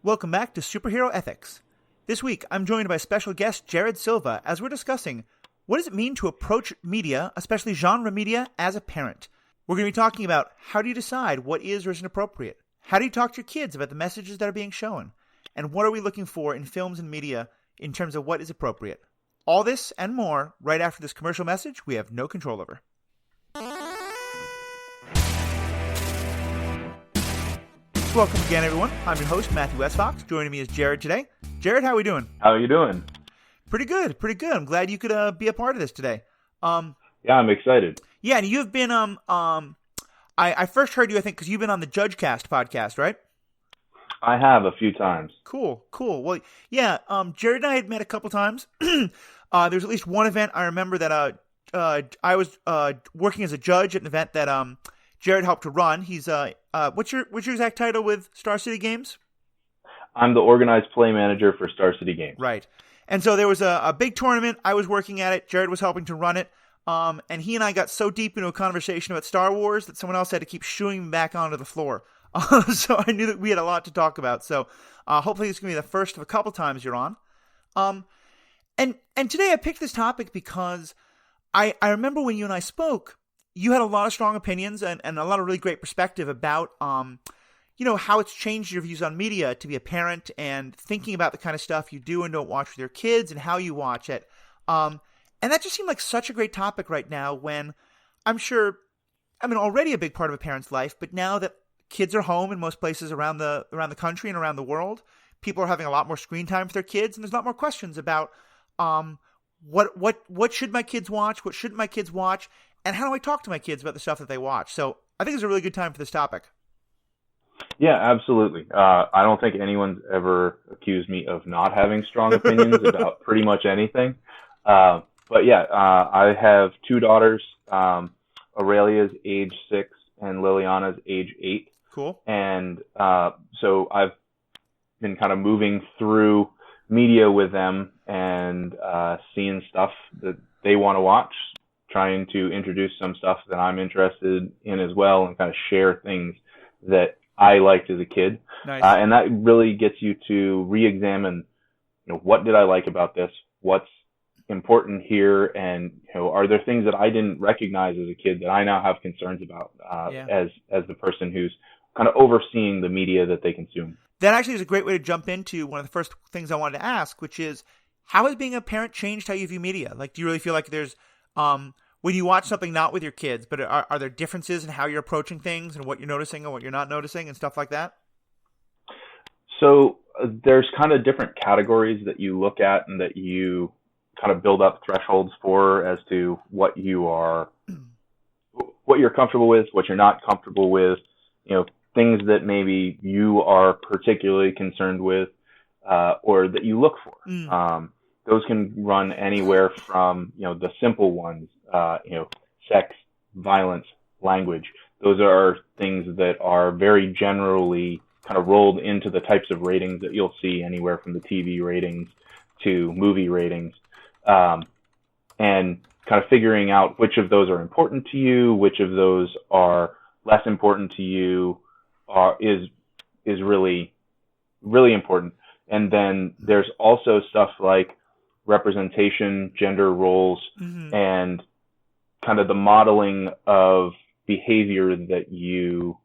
Welcome back to Superhero Ethics. This week, I'm joined by special guest Jared Sylva as we're discussing what does it mean to approach media, especially genre media, as a parent. We're going to be talking about how do you decide what is or isn't appropriate? How do you talk to your kids about the messages that are being shown? And what are we looking for in films and media in terms of what is appropriate? All this and more right after this commercial message we have no control over. Welcome again, everyone. I'm your host, Matthew Westfox. Joining me is Jared today. Jared, how are we doing? How are you doing? Pretty good. I'm glad you could be a part of this today. Yeah, I'm excited. Yeah, and you've been I first heard you, I think, because you've been on the JudgeCast podcast, right? I have a few times. Cool. Well, yeah, Jared and I had met a couple times. There was at least one event I remember that I was working as a judge at an event that Jared helped to run. He's what's your exact title with Star City Games? I'm the organized play manager for Star City Games. Right. And so there was a big tournament. I was working at it. Jared was helping to run it. And he and I got so deep into a conversation about Star Wars that someone else had to keep shooing me back onto the floor. So I knew that we had a lot to talk about. So hopefully this is going to be the first of a couple times you're on. And today I picked this topic because I remember when you and I spoke, you had a lot of strong opinions and a lot of really great perspective about, how it's changed your views on media to be a parent and thinking about the kind of stuff you do and don't watch with your kids and how you watch it. And that just seemed like such a great topic right now when already a big part of a parent's life, but now that kids are home in most places around the country and around the world, people are having a lot more screen time for their kids, and there's a lot more questions about what should my kids watch, what shouldn't my kids watch, and how do I talk to my kids about the stuff that they watch? So I think it's a really good time for this topic. Yeah, absolutely. I don't think anyone's ever accused me of not having strong opinions about pretty much anything. But yeah, I have two daughters. Aurelia's age 6 and Liliana's age 8. Cool. And so I've been kind of moving through media with them and seeing stuff that they want to watch, trying to introduce some stuff that I'm interested in as well, and kind of share things that I liked as a kid. Nice. And that really gets you to re-examine, what did I like about this? What's important here? And, are there things that I didn't recognize as a kid that I now have concerns about as the person who's kind of overseeing the media that they consume? That actually is a great way to jump into one of the first things I wanted to ask, which is, how has being a parent changed how you view media? Like, do you really feel like there's, when you watch something not with your kids, but are there differences in how you're approaching things and what you're noticing and what you're not noticing and stuff like that? So there's kind of different categories that you look at and that you kind of build up thresholds for as to what you're comfortable with, what you're not comfortable with, things that maybe you are particularly concerned with, or that you look for. Those can run anywhere from, the simple ones, sex, violence, language. Those are things that are very generally kind of rolled into the types of ratings that you'll see anywhere from the TV ratings to movie ratings. And kind of figuring out which of those are important to you, which of those are less important to you, is really, really important. And then there's also stuff like representation, gender roles, and kind of the modeling of behavior that you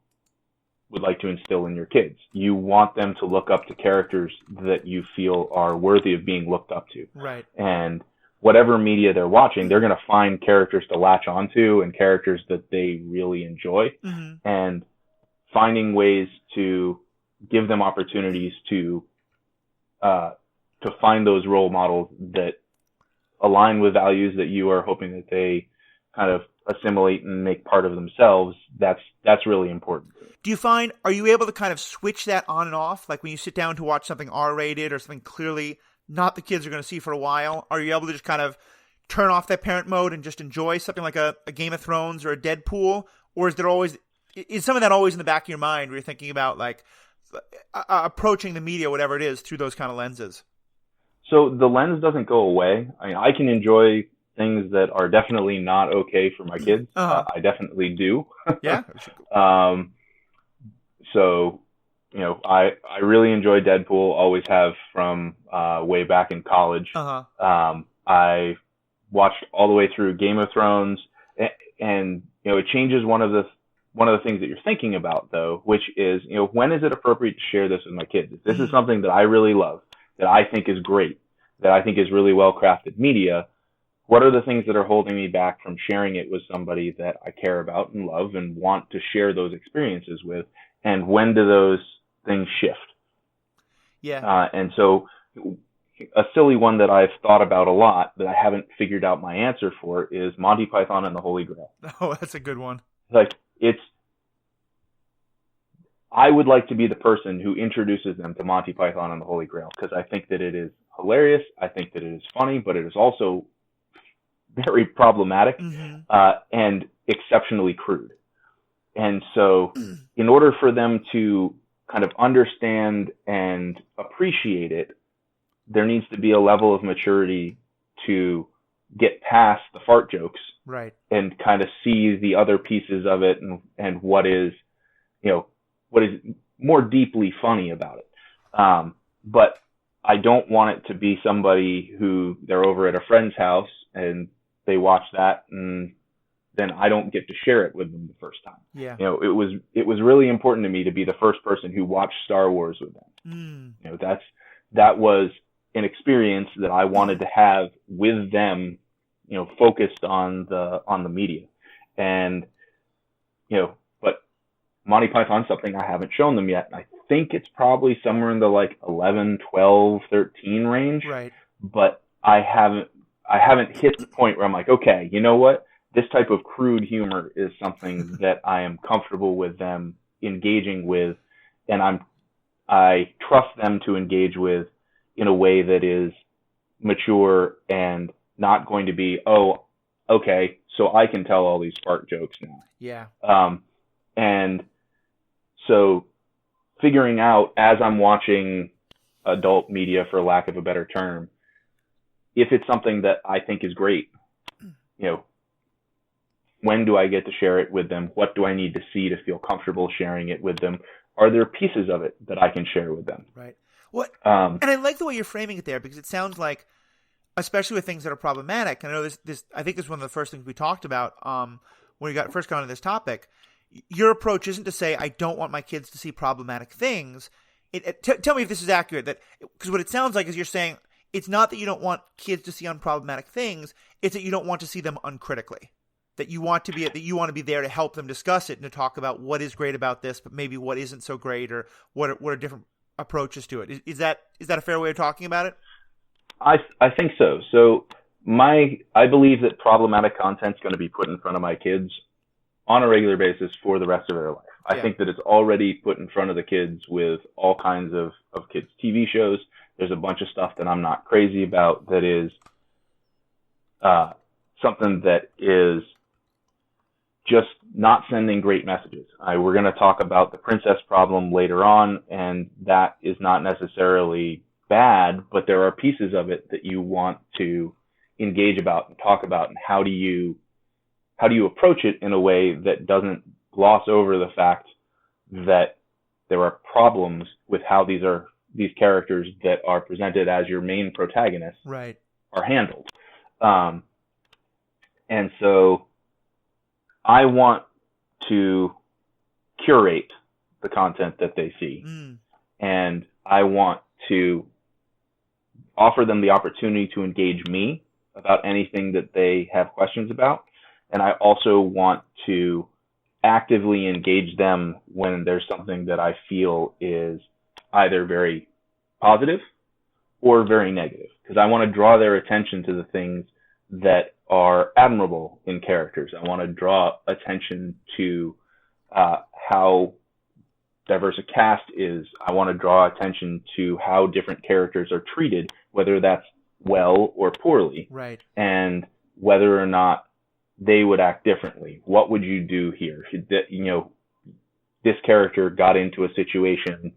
would like to instill in your kids. You want them to look up to characters that you feel are worthy of being looked up to. Right. And whatever media they're watching, they're going to find characters to latch onto and characters that they really enjoy. And finding ways to give them opportunities to find those role models that align with values that you are hoping that they kind of assimilate and make part of themselves. That's really important. Do you find, are you able to kind of switch that on and off? Like when you sit down to watch something R-rated or something clearly not the kids are going to see for a while, are you able to just kind of turn off that parent mode and just enjoy something like a Game of Thrones or a Deadpool? Or is some of that always in the back of your mind where you're thinking about like approaching the media, whatever it is, through those kind of lenses? So the lens doesn't go away. I mean, I can enjoy things that are definitely not okay for my kids. I definitely do. Yeah. So I really enjoy Deadpool, always have from way back in college. Uh-huh. I watched all the way through Game of Thrones, and it changes one of the things that you're thinking about, though, which is, when is it appropriate to share this with my kids? If this is something that I really love, that I think is great, that I think is really well crafted media, what are the things that are holding me back from sharing it with somebody that I care about and love and want to share those experiences with? And when do those things shift? Yeah. And so a silly one that I've thought about a lot that I haven't figured out my answer for is Monty Python and the Holy Grail. Oh, that's a good one. Like, I would like to be the person who introduces them to Monty Python and the Holy Grail, because I think that it is hilarious. I think that it is funny, but it is also very problematic, and exceptionally crude. And so in order for them to kind of understand and appreciate it, there needs to be a level of maturity to get past the fart jokes, right, and kind of see the other pieces of it, and what is more deeply funny about it. But I don't want it to be somebody who they're over at a friend's house and they watch that, and then I don't get to share it with them the first time. Yeah. It was really important to me to be the first person who watched Star Wars with them. That was an experience that I wanted to have with them, focused on the media. And, but Monty Python's something I haven't shown them yet. I think it's probably somewhere in the 11, 12, 13 range. Right. But I haven't hit the point where I'm like, okay, you know what? This type of crude humor is something that I am comfortable with them engaging with, and I trust them to engage with in a way that is mature and not going to be, oh, okay, so I can tell all these fart jokes now. Yeah. And so figuring out, as I'm watching adult media, for lack of a better term, if it's something that I think is great, when do I get to share it with them? What do I need to see to feel comfortable sharing it with them? Are there pieces of it that I can share with them? Right. What? And I like the way you're framing it there, because it sounds like, especially with things that are problematic, I know this. I think this is one of the first things we talked about when we first got into this topic. Your approach isn't to say, I don't want my kids to see problematic things. Tell me if this is accurate. Because what it sounds like is you're saying it's not that you don't want kids to see unproblematic things; it's that you don't want to see them uncritically. That you want to be there to help them discuss it and to talk about what is great about this, but maybe what isn't so great, or what are different approaches to it. Is that a fair way of talking about it? I think so. So I believe that problematic content is going to be put in front of my kids on a regular basis for the rest of their life. I think that it's already put in front of the kids with all kinds of kids' TV shows. There's a bunch of stuff that I'm not crazy about that is something that is just not sending great messages. We're going to talk about the princess problem later on, and that is not necessarily bad, but there are pieces of it that you want to engage about and talk about, and how do you approach it in a way that doesn't gloss over the fact that there are problems with how these characters that are presented as your main protagonists right. are handled. And so I want to curate the content that they see, and I want to offer them the opportunity to engage me about anything that they have questions about. And I also want to actively engage them when there's something that I feel is either very positive or very negative, because I want to draw their attention to the things that are admirable in characters. I want to draw attention to how diverse a cast is. I want to draw attention to how different characters are treated, whether that's well or poorly, right, and whether or not they would act differently. What would you do here? This character got into a situation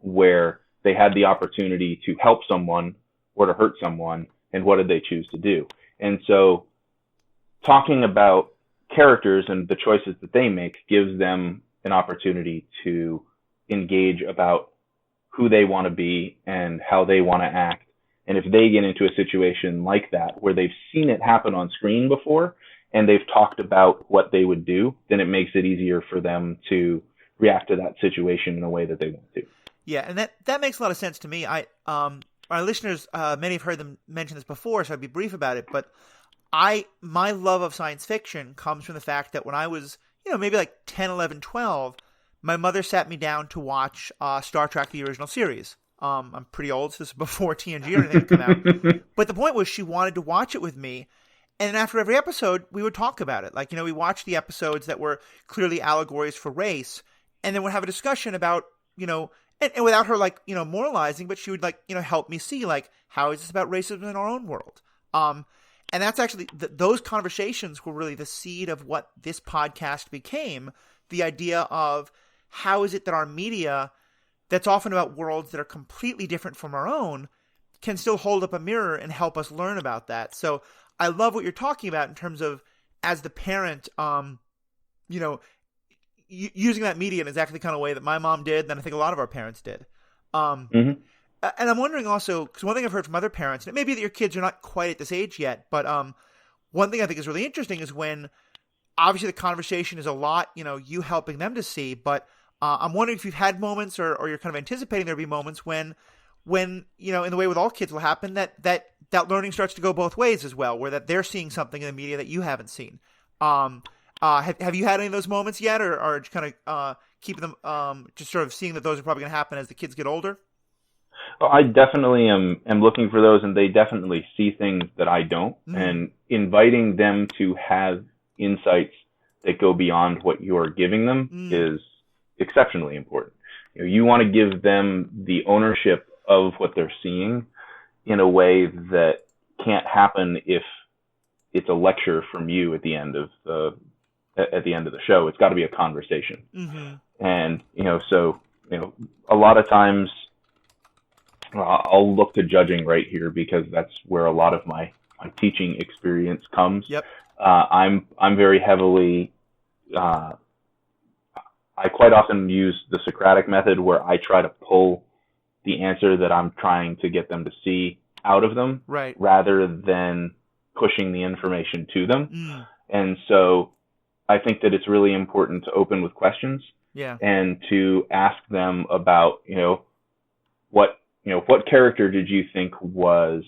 where they had the opportunity to help someone or to hurt someone, and what did they choose to do? And so talking about characters and the choices that they make gives them an opportunity to engage about who they want to be and how they want to act. And if they get into a situation like that where they've seen it happen on screen before and they've talked about what they would do, then it makes it easier for them to react to that situation in a way that they want to. Yeah, and that makes a lot of sense to me. Our listeners, many have heard them mention this before, so I'd be brief about it. But my love of science fiction comes from the fact that when I was, maybe like 10, 11, 12, my mother sat me down to watch Star Trek, the original series. I'm pretty old, so this is before TNG or anything had come out. But the point was she wanted to watch it with me. And after every episode, we would talk about it. Like, we watched the episodes that were clearly allegories for race, and then we'd have a discussion about, and without her, moralizing, but she would, help me see, how is this about racism in our own world? And that's actually, those conversations were really the seed of what this podcast became, the idea of how is it that our media, that's often about worlds that are completely different from our own, can still hold up a mirror and help us learn about that. So I love what you're talking about in terms of, as the parent, using that media in exactly the kind of way that my mom did, and I think a lot of our parents did. And I'm wondering also, because one thing I've heard from other parents, and it may be that your kids are not quite at this age yet, but one thing I think is really interesting is when, obviously the conversation is a lot, you helping them to see, but I'm wondering if you've had moments or you're kind of anticipating there'll be moments when, in the way with all kids will happen, that learning starts to go both ways as well, where that they're seeing something in the media that you haven't seen. Have you had any of those moments yet, or just kind of keeping them, just sort of seeing that those are probably going to happen as the kids get older? Well, I definitely am looking for those, and they definitely see things that I don't, and inviting them to have insights that go beyond what you're giving them is exceptionally important. You want to give them the ownership of what they're seeing in a way that can't happen if it's a lecture from you at the end of the show. It's got to be a conversation. And so a lot of times I'll look to judging right here because that's where a lot of my teaching experience comes. Yep. I'm very heavily I quite often use the Socratic method, where I try to pull the answer that I'm trying to get them to see out of them, right, rather than pushing the information to them. And so I think that it's really important to open with questions, and to ask them about, what character did you think was,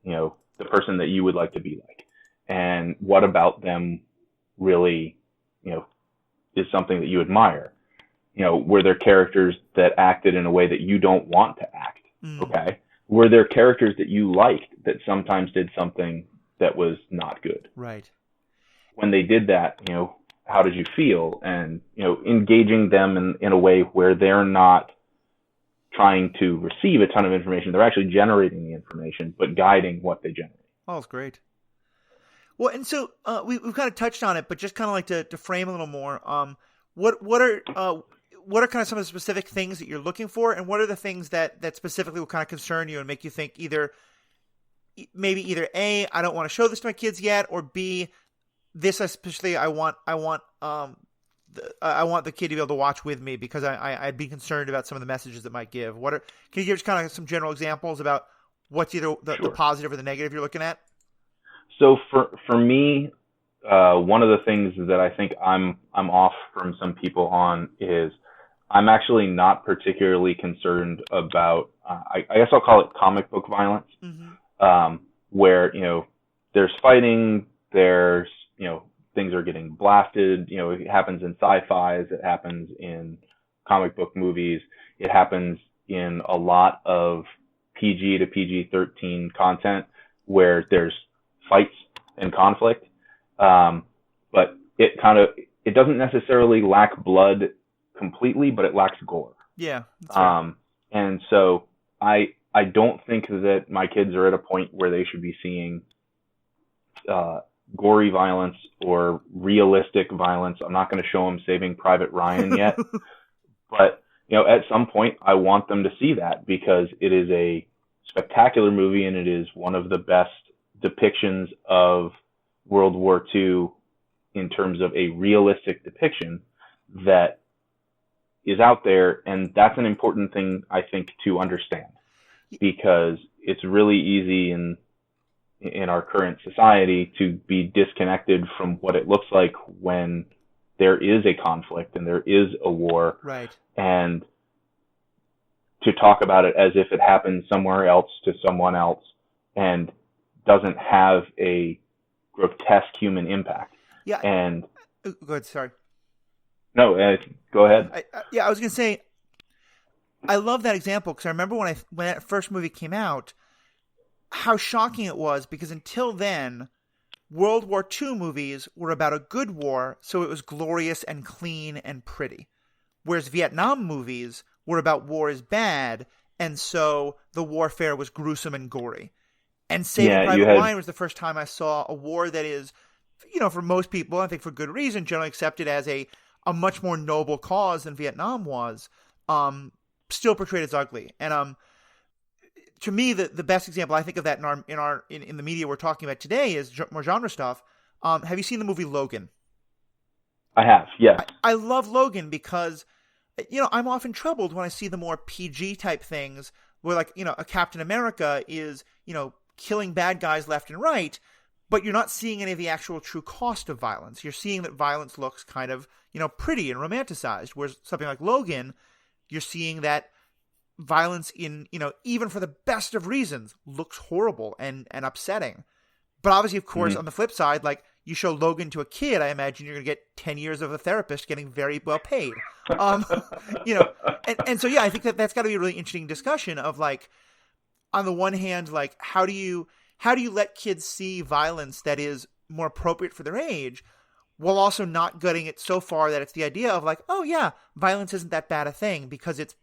the person that you would like to be like, and what about them really, is something that you admire? Were there characters that acted in a way that you don't want to act? Okay. Were there characters that you liked that sometimes did something that was not good? Right. When they did that, how did you feel? And, engaging them in a way where they're not trying to receive a ton of information. They're actually generating the information, but guiding what they generate. Oh, that's great. Well, and so we've kind of touched on it, but just kind of like to frame a little more. What are kind of some of the specific things that you're looking for, and what are the things that specifically will kind of concern you and make you think either A, I don't want to show this to my kids yet, or B, this especially I want the kid to be able to watch with me because I'd be concerned about some of the messages that might give. Can you give us kind of some general examples about what's either the positive or the negative you're looking at? So for me, one of the things that I think I'm off from some people on is I'm actually not particularly concerned about, I guess I'll call it comic book violence, where, there's fighting, there's, things are getting blasted, it happens in sci-fis, it happens in comic book movies, it happens in a lot of PG to PG-13 content where there's fights and conflict, but it doesn't necessarily lack blood completely, but it lacks gore. Yeah. Right. And so I don't think that my kids are at a point where they should be seeing gory violence or realistic violence. I'm not going to show them Saving Private Ryan yet, but at some point I want them to see that because it is a spectacular movie and it is one of the best depictions of World War II in terms of a realistic depiction that is out there, and that's an important thing, I think, to understand, because it's really easy in our current society to be disconnected from what it looks like when there is a conflict and there is a war, right, and to talk about it as if it happened somewhere else to someone else and doesn't have a grotesque human impact. Yeah. And go ahead. Sorry. No, go ahead. I was gonna say, I love that example because I remember when that first movie came out, how shocking it was, because until then, World War II movies were about a good war, so it was glorious and clean and pretty. Whereas Vietnam movies were about war is bad, and so the warfare was gruesome and gory. And Saving Private Ryan was the first time I saw a war that is, for most people, I think for good reason, generally accepted as a much more noble cause than Vietnam was, still portrayed as ugly. And to me, the best example I think of that in the media we're talking about today is more genre stuff. Have you seen the movie Logan? I have, yes. I love Logan because, I'm often troubled when I see the more PG type things where, a Captain America is, killing bad guys left and right, but you're not seeing any of the actual true cost of violence. You're seeing that violence looks kind of, pretty and romanticized. Whereas something like Logan, you're seeing that violence in, even for the best of reasons, looks horrible and upsetting. But obviously, of course, on the flip side, you show Logan to a kid, I imagine you're going to get 10 years of a therapist getting very well paid. And so, yeah, I think that's got to be a really interesting discussion of on the one hand, how do you let kids see violence that is more appropriate for their age, while also not gutting it so far that it's the idea of oh yeah, violence isn't that bad a thing because it's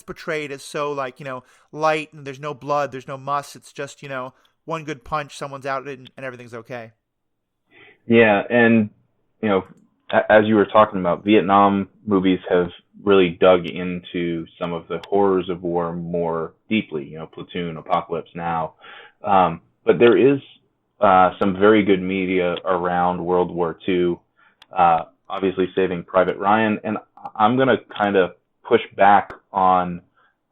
portrayed as so light and there's no blood, there's no muss. It's just, one good punch, someone's out and everything's okay. Yeah. And, as you were talking about, Vietnam movies have really dug into some of the horrors of war more deeply, Platoon, Apocalypse Now. But there is some very good media around World War II, obviously Saving Private Ryan. And I'm going to kind of push back on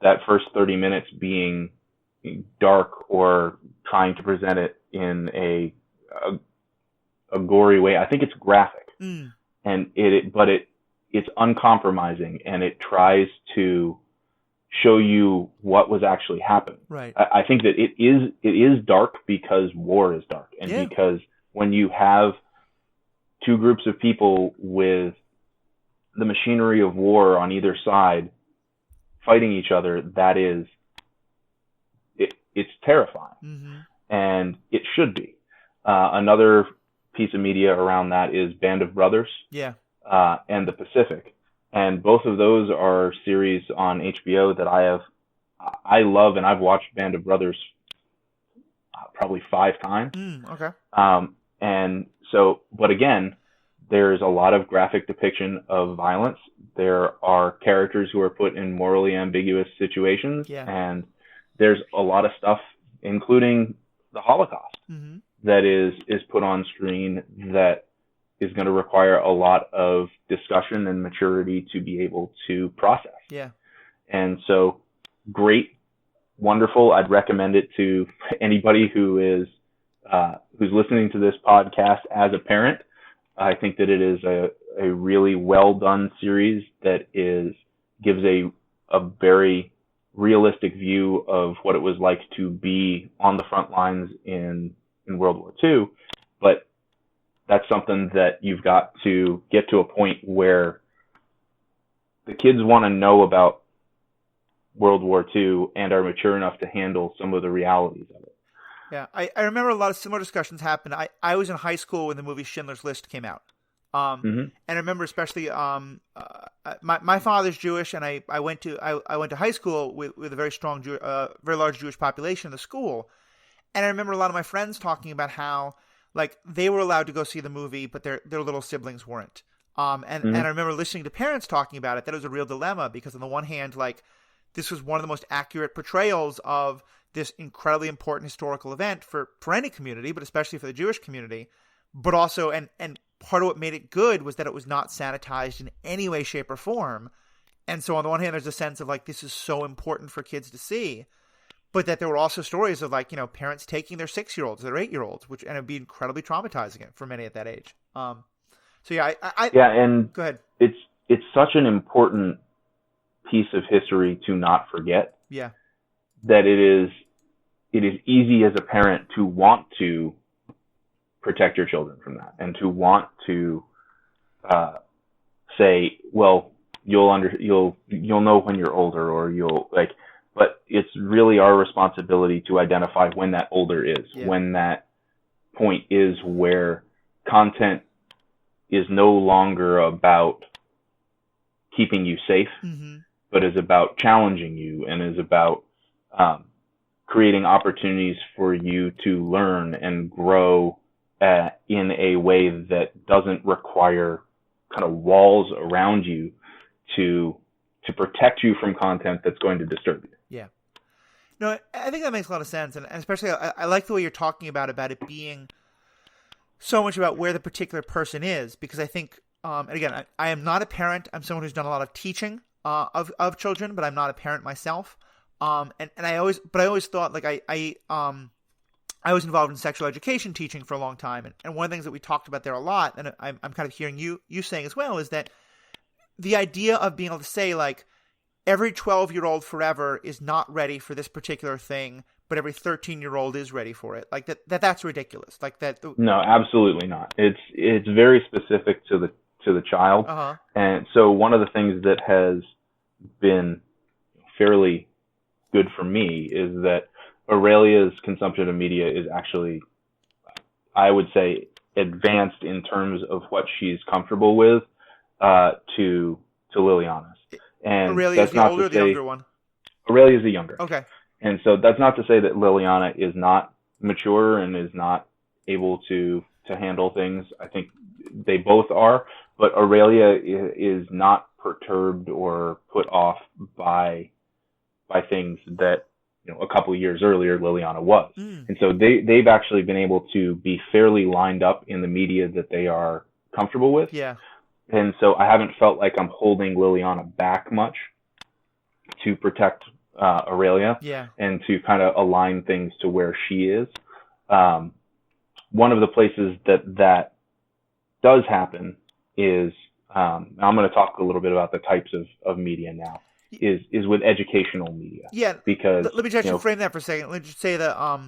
that first 30 minutes being dark or trying to present it in a gory way. I think it's graphic, and it's uncompromising, and it tries to show you what was actually happening. Right. I think that it is dark because war is dark, and because when you have two groups of people with the machinery of war on either side fighting each other, it's terrifying, and it should be. Another piece of media around that is Band of Brothers, and The Pacific, and both of those are series on HBO that I love, and I've watched Band of Brothers probably 5 times. Okay. And so, but again, there's a lot of graphic depiction of violence. There are characters who are put in morally ambiguous situations, and there's a lot of stuff, including the Holocaust, that is put on screen that is going to require a lot of discussion and maturity to be able to process. Yeah. And so, great, wonderful. I'd recommend it to anybody who's listening to this podcast as a parent. I think that it is a really well done series that gives a very realistic view of what it was like to be on the front lines in World War II. But that's something that you've got to get to a point where the kids want to know about World War II and are mature enough to handle some of the realities of it. Yeah, I remember a lot of similar discussions happened. I was in high school when the movie Schindler's List came out. And I remember especially my father's Jewish, and I went to high school with a very strong, very large Jewish population in the school. And I remember a lot of my friends talking about how they were allowed to go see the movie, but their little siblings weren't. And I remember listening to parents talking about it. That was a real dilemma because on the one hand, this was one of the most accurate portrayals of this incredibly important historical event for any community, but especially for the Jewish community. But also, and part of what made it good was that it was not sanitized in any way, shape, or form. And so on the one hand, there's a sense of like, this is so important for kids to see, but that there were also stories of like, parents taking their 6-year-olds, their 8-year-olds, which ended up being incredibly traumatizing for many at that age. So yeah, yeah, and go ahead. It's such an important piece of history to not forget. Yeah. That it is easy as a parent to want to protect your children from that, and to want to say, well, you'll know when you're older, or but it's really our responsibility to identify when that older is, when that point is where content is no longer about keeping you safe, but is about challenging you, and is about creating opportunities for you to learn and grow in a way that doesn't require kind of walls around you to protect you from content that's going to disturb you. Yeah. No, I think that makes a lot of sense. And especially I like the way you're talking about it being so much about where the particular person is, because I think, and again, I am not a parent. I'm someone who's done a lot of teaching of children, but I'm not a parent myself. And I always thought like I was involved in sexual education teaching for a long time. And one of the things that we talked about there a lot, and I'm kind of hearing you saying as well, is that the idea of being able to say like every 12-year-old forever is not ready for this particular thing, but every 13-year-old is ready for it. Like that's ridiculous. Like that. No, absolutely not. It's very specific to the child. And so one of the things that has been fairly good for me is that Aurelia's consumption of media is actually, I would say, advanced in terms of what she's comfortable with to Liliana's. And Aurelia is the older or the younger one? Aurelia is the younger. Okay. And so that's not to say that Liliana is not mature and is not able to handle things. I think they both are, but Aurelia is not perturbed or put off by things that a couple of years earlier Liliana was. And so they've actually been able to be fairly lined up in the media that they are comfortable with. Yeah. And so I haven't felt like I'm holding Liliana back much to protect Aurelia, and to kind of align things to where she is. One of the places that does happen is, I'm going to talk a little bit about the types of media now, is with educational media. Yeah. Because let me just frame that for a second. Let me just say that,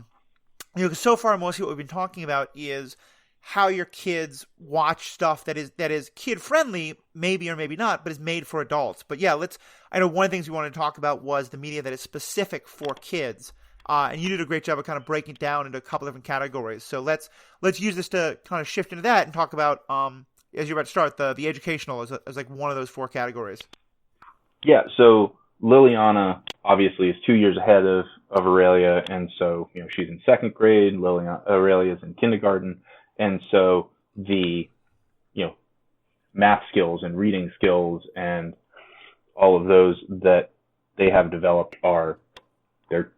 so far most of what we've been talking about is how your kids watch stuff that is kid friendly, maybe or maybe not, but is made for adults. But yeah, I know one of the things we wanted to talk about was the media that is specific for kids. And you did a great job of kind of breaking it down into a couple different categories. So let's use this to kind of shift into that and talk about, as you're about to start, the educational as like one of those 4 categories. Yeah. So Liliana obviously is 2 years ahead of Aurelia. And so, she's in 2nd grade, Aurelia's in kindergarten. And so the, math skills and reading skills and all of those that they have developed they're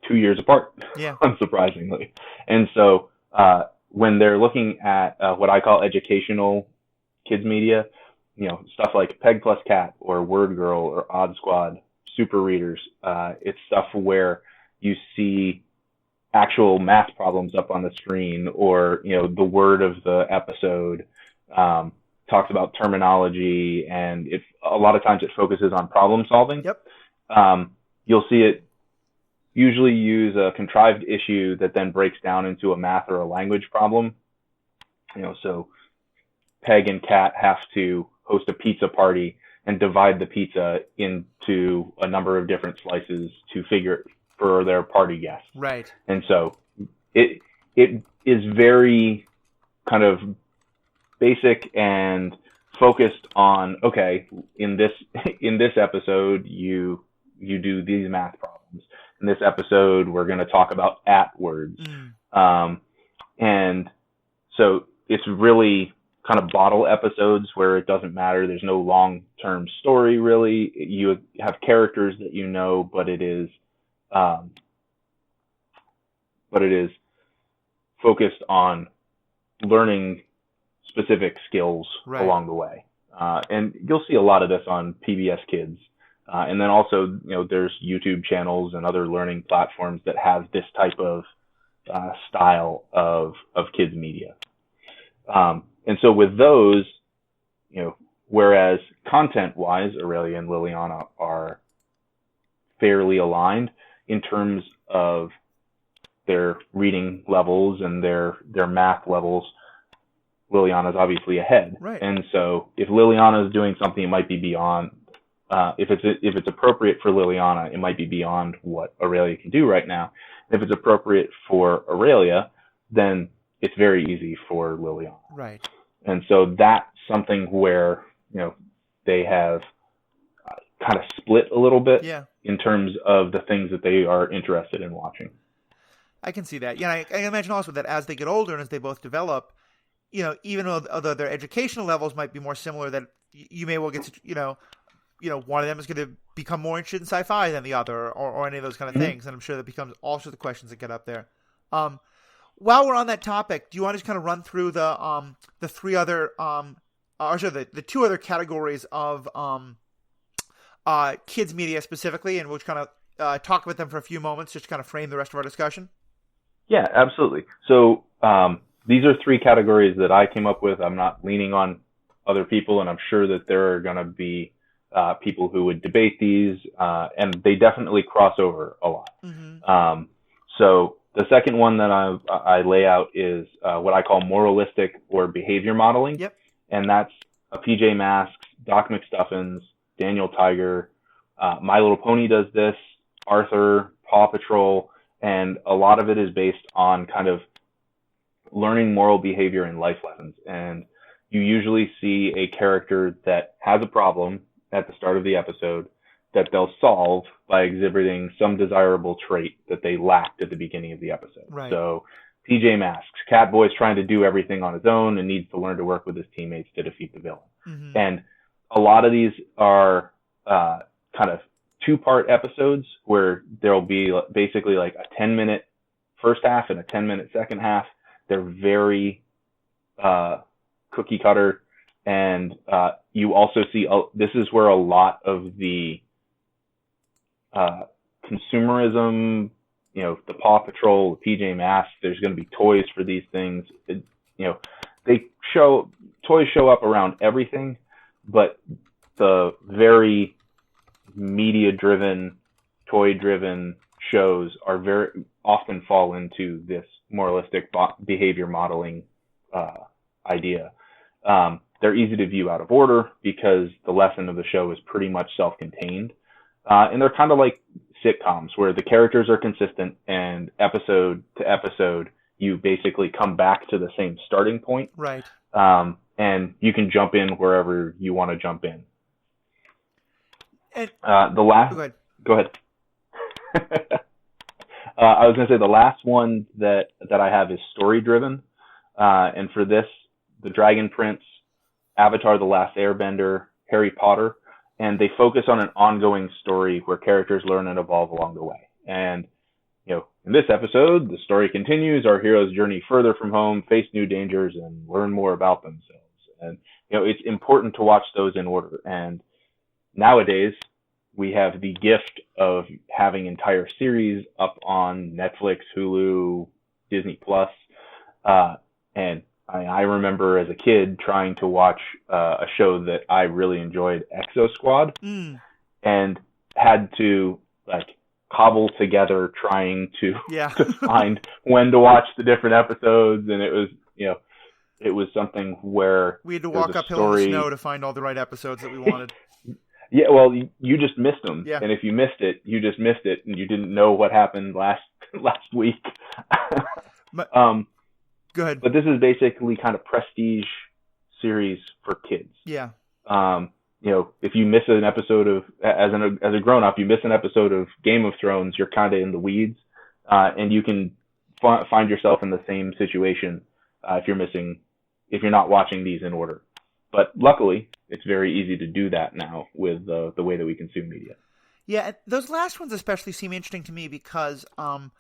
2 years apart, unsurprisingly. And so when they're looking at what I call educational kids media, stuff like Peg Plus Cat or Word Girl or Odd Squad, Super Readers, it's stuff where you see actual math problems up on the screen, or the word of the episode talks about terminology, and a lot of times it focuses on problem solving. You'll see it usually use a contrived issue that then breaks down into a math or a language problem. So Peg and Cat have to host a pizza party and divide the pizza into a number of different slices for their party guests. Right. And so it is very kind of basic and focused on, okay, in this episode you do these math problems. In this episode we're going to talk about words. And so it's really kind of bottle episodes where it doesn't matter. There's no long-term story really. You have characters that but it is focused on learning specific skills along the way. And you'll see a lot of this on PBS Kids. And then also, there's YouTube channels and other learning platforms that have this type of style of kids media. And so with those, whereas content-wise, Aurelia and Liliana are fairly aligned in terms of their reading levels and their math levels, Liliana's obviously ahead. Right. And so if Liliana is doing something, it might be beyond. If it's appropriate for Liliana, it might be beyond what Aurelia can do right now. If it's appropriate for Aurelia, then it's very easy for Liliana. Right. And so that's something where they have kind of split a little bit in terms of the things that they are interested in watching. I can see that. Yeah, I imagine also that as they get older and as they both develop, even although their educational levels might be more similar, that you may well get to, one of them is going to become more interested in sci-fi than the other, or any of those kind of things. And I'm sure that becomes also the questions that get up there. While we're on that topic, do you want to just kind of run through the three other, the two other categories of kids media specifically, and we'll just kind of talk about them for a few moments, just to kind of frame the rest of our discussion? Yeah, absolutely. So these are three categories that I came up with. I'm not leaning on other people, and I'm sure that there are going to be people who would debate these, and they definitely cross over a lot. Mm-hmm. So the second one that I lay out is what I call moralistic or behavior modeling. Yep. And that's PJ Masks, Doc McStuffins, Daniel Tiger, My Little Pony does this, Arthur, Paw Patrol, and a lot of it is based on kind of learning moral behavior and life lessons. And you usually see a character that has a problem at the start of the episode that they'll solve by exhibiting some desirable trait that they lacked at the beginning of the episode. Right. So PJ Masks, Catboy's trying to do everything on his own and needs to learn to work with his teammates to defeat the villain. Mm-hmm. And a lot of these are kind of two-part episodes where there'll be basically like a 10-minute first half and a 10-minute second half. They're very cookie cutter. And you also see, this is where a lot of the consumerism, the Paw Patrol, the PJ Masks, there's going to be toys for these things. Toys show up around everything, but the very media-driven, toy-driven shows are very often fall into this moralistic behavior modeling idea. They're easy to view out of order because the lesson of the show is pretty much self-contained. And they're kind of like sitcoms where the characters are consistent and episode to episode, you basically come back to the same starting point. Right. And you can jump in wherever you want to jump in. And Go ahead. I was going to say the last one that I have is story driven. And for this, The Dragon Prince, Avatar: The Last Airbender, Harry Potter, and they focus on an ongoing story where characters learn and evolve along the way. And, in this episode, the story continues. Our heroes journey further from home, face new dangers, and learn more about themselves. And, it's important to watch those in order. And nowadays, we have the gift of having entire series up on Netflix, Hulu, Disney Plus, and I remember as a kid trying to watch a show that I really enjoyed, Exo Squad, and had to cobble together trying to find when to watch the different episodes, and it was something where we had to walk uphill in the snow to find all the right episodes that we wanted. Yeah, well, you just missed them, and if you missed it, you just missed it, and you didn't know what happened last week. Go ahead. But this is basically kind of prestige series for kids. Yeah. If you miss an episode of, as a grown up, you miss an episode of Game of Thrones, you're kind of in the weeds, and you can find yourself in the same situation if you're not watching these in order. But luckily, it's very easy to do that now with the way that we consume media. Yeah, those last ones especially seem interesting to me because, let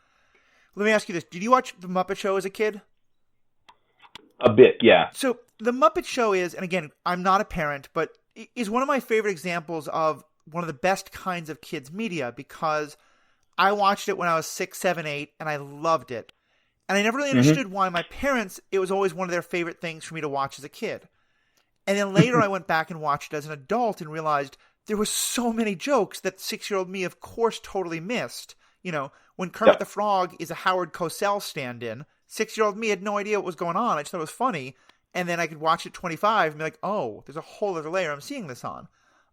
me ask you this: did you watch The Muppet Show as a kid? A bit, yeah. So The Muppet Show is, and again, I'm not a parent, but is one of my favorite examples of one of the best kinds of kids media, because I watched it when I was 6, 7, 8, and I loved it. And I never really understood why my parents, it was always one of their favorite things for me to watch as a kid. And then later I went back and watched it as an adult and realized there were so many jokes that 6-year-old me, of course, totally missed. You know, when Kermit the Frog is a Howard Cosell stand-in, 6-year-old me had no idea what was going on. I just thought it was funny. And then I could watch it 25 and be like, oh, there's a whole other layer I'm seeing this on.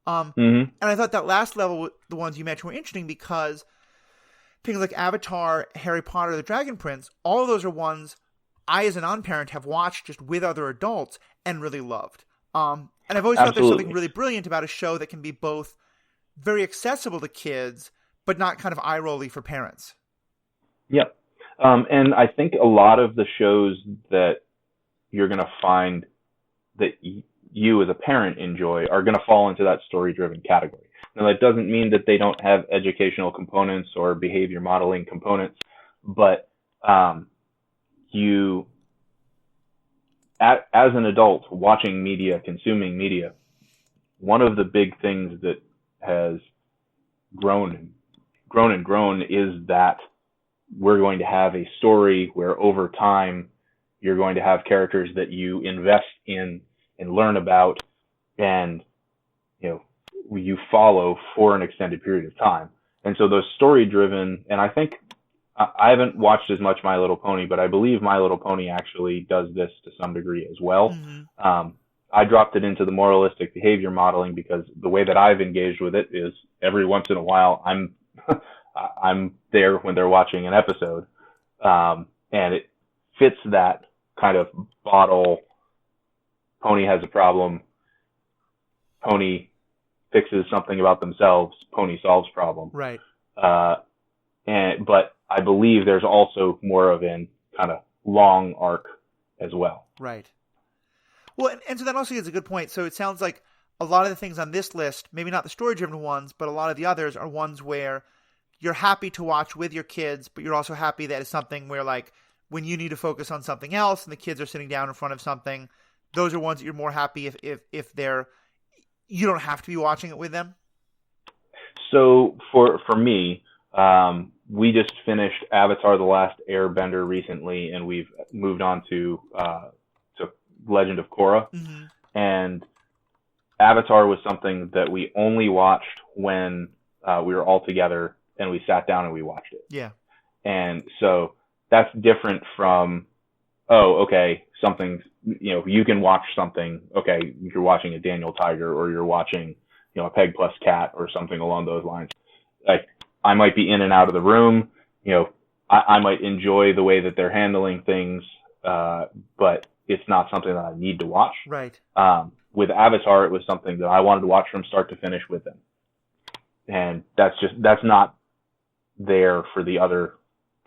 And I thought that last level, the ones you mentioned, were interesting because things like Avatar, Harry Potter, The Dragon Prince, all of those are ones I, as a non-parent, have watched just with other adults and really loved. And I've always thought there's something really brilliant about a show that can be both very accessible to kids, but not kind of eye-rolly for parents. Yep. And I think a lot of the shows that you're going to find that you as a parent enjoy are going to fall into that story-driven category. Now, that doesn't mean that they don't have educational components or behavior modeling components, but you, as an adult watching media, consuming media, one of the big things that has grown is that we're going to have a story where over time you're going to have characters that you invest in and learn about, and you follow for an extended period of time. And so those story driven, and I think I haven't watched as much My Little Pony, but I believe My Little Pony actually does this to some degree as well. I dropped it into the moralistic behavior modeling because the way that I've engaged with it is every once in a while I'm there when they're watching an episode, and it fits that kind of bottle. Pony has a problem. Pony fixes something about themselves. Pony solves problem. Right. But I believe there's also more of an kind of long arc as well. Right. Well, and so that also is a good point. So it sounds like a lot of the things on this list, maybe not the story-driven ones, but a lot of the others are ones where you're happy to watch with your kids, but you're also happy that it's something where, like, when you need to focus on something else and the kids are sitting down in front of something, those are ones that you're more happy if they're, you don't have to be watching it with them. So for me, we just finished Avatar: The Last Airbender recently, and we've moved on to Legend of Korra. And Avatar was something that we only watched when we were all together and we sat down and we watched it. Yeah. And so that's different from, something, you can watch something, you're watching a Daniel Tiger or you're watching, a Peg Plus Cat or something along those lines. Like, I might be in and out of the room, I might enjoy the way that they're handling things, but it's not something that I need to watch. Right. With Avatar, it was something that I wanted to watch from start to finish with them. And that's not there for the other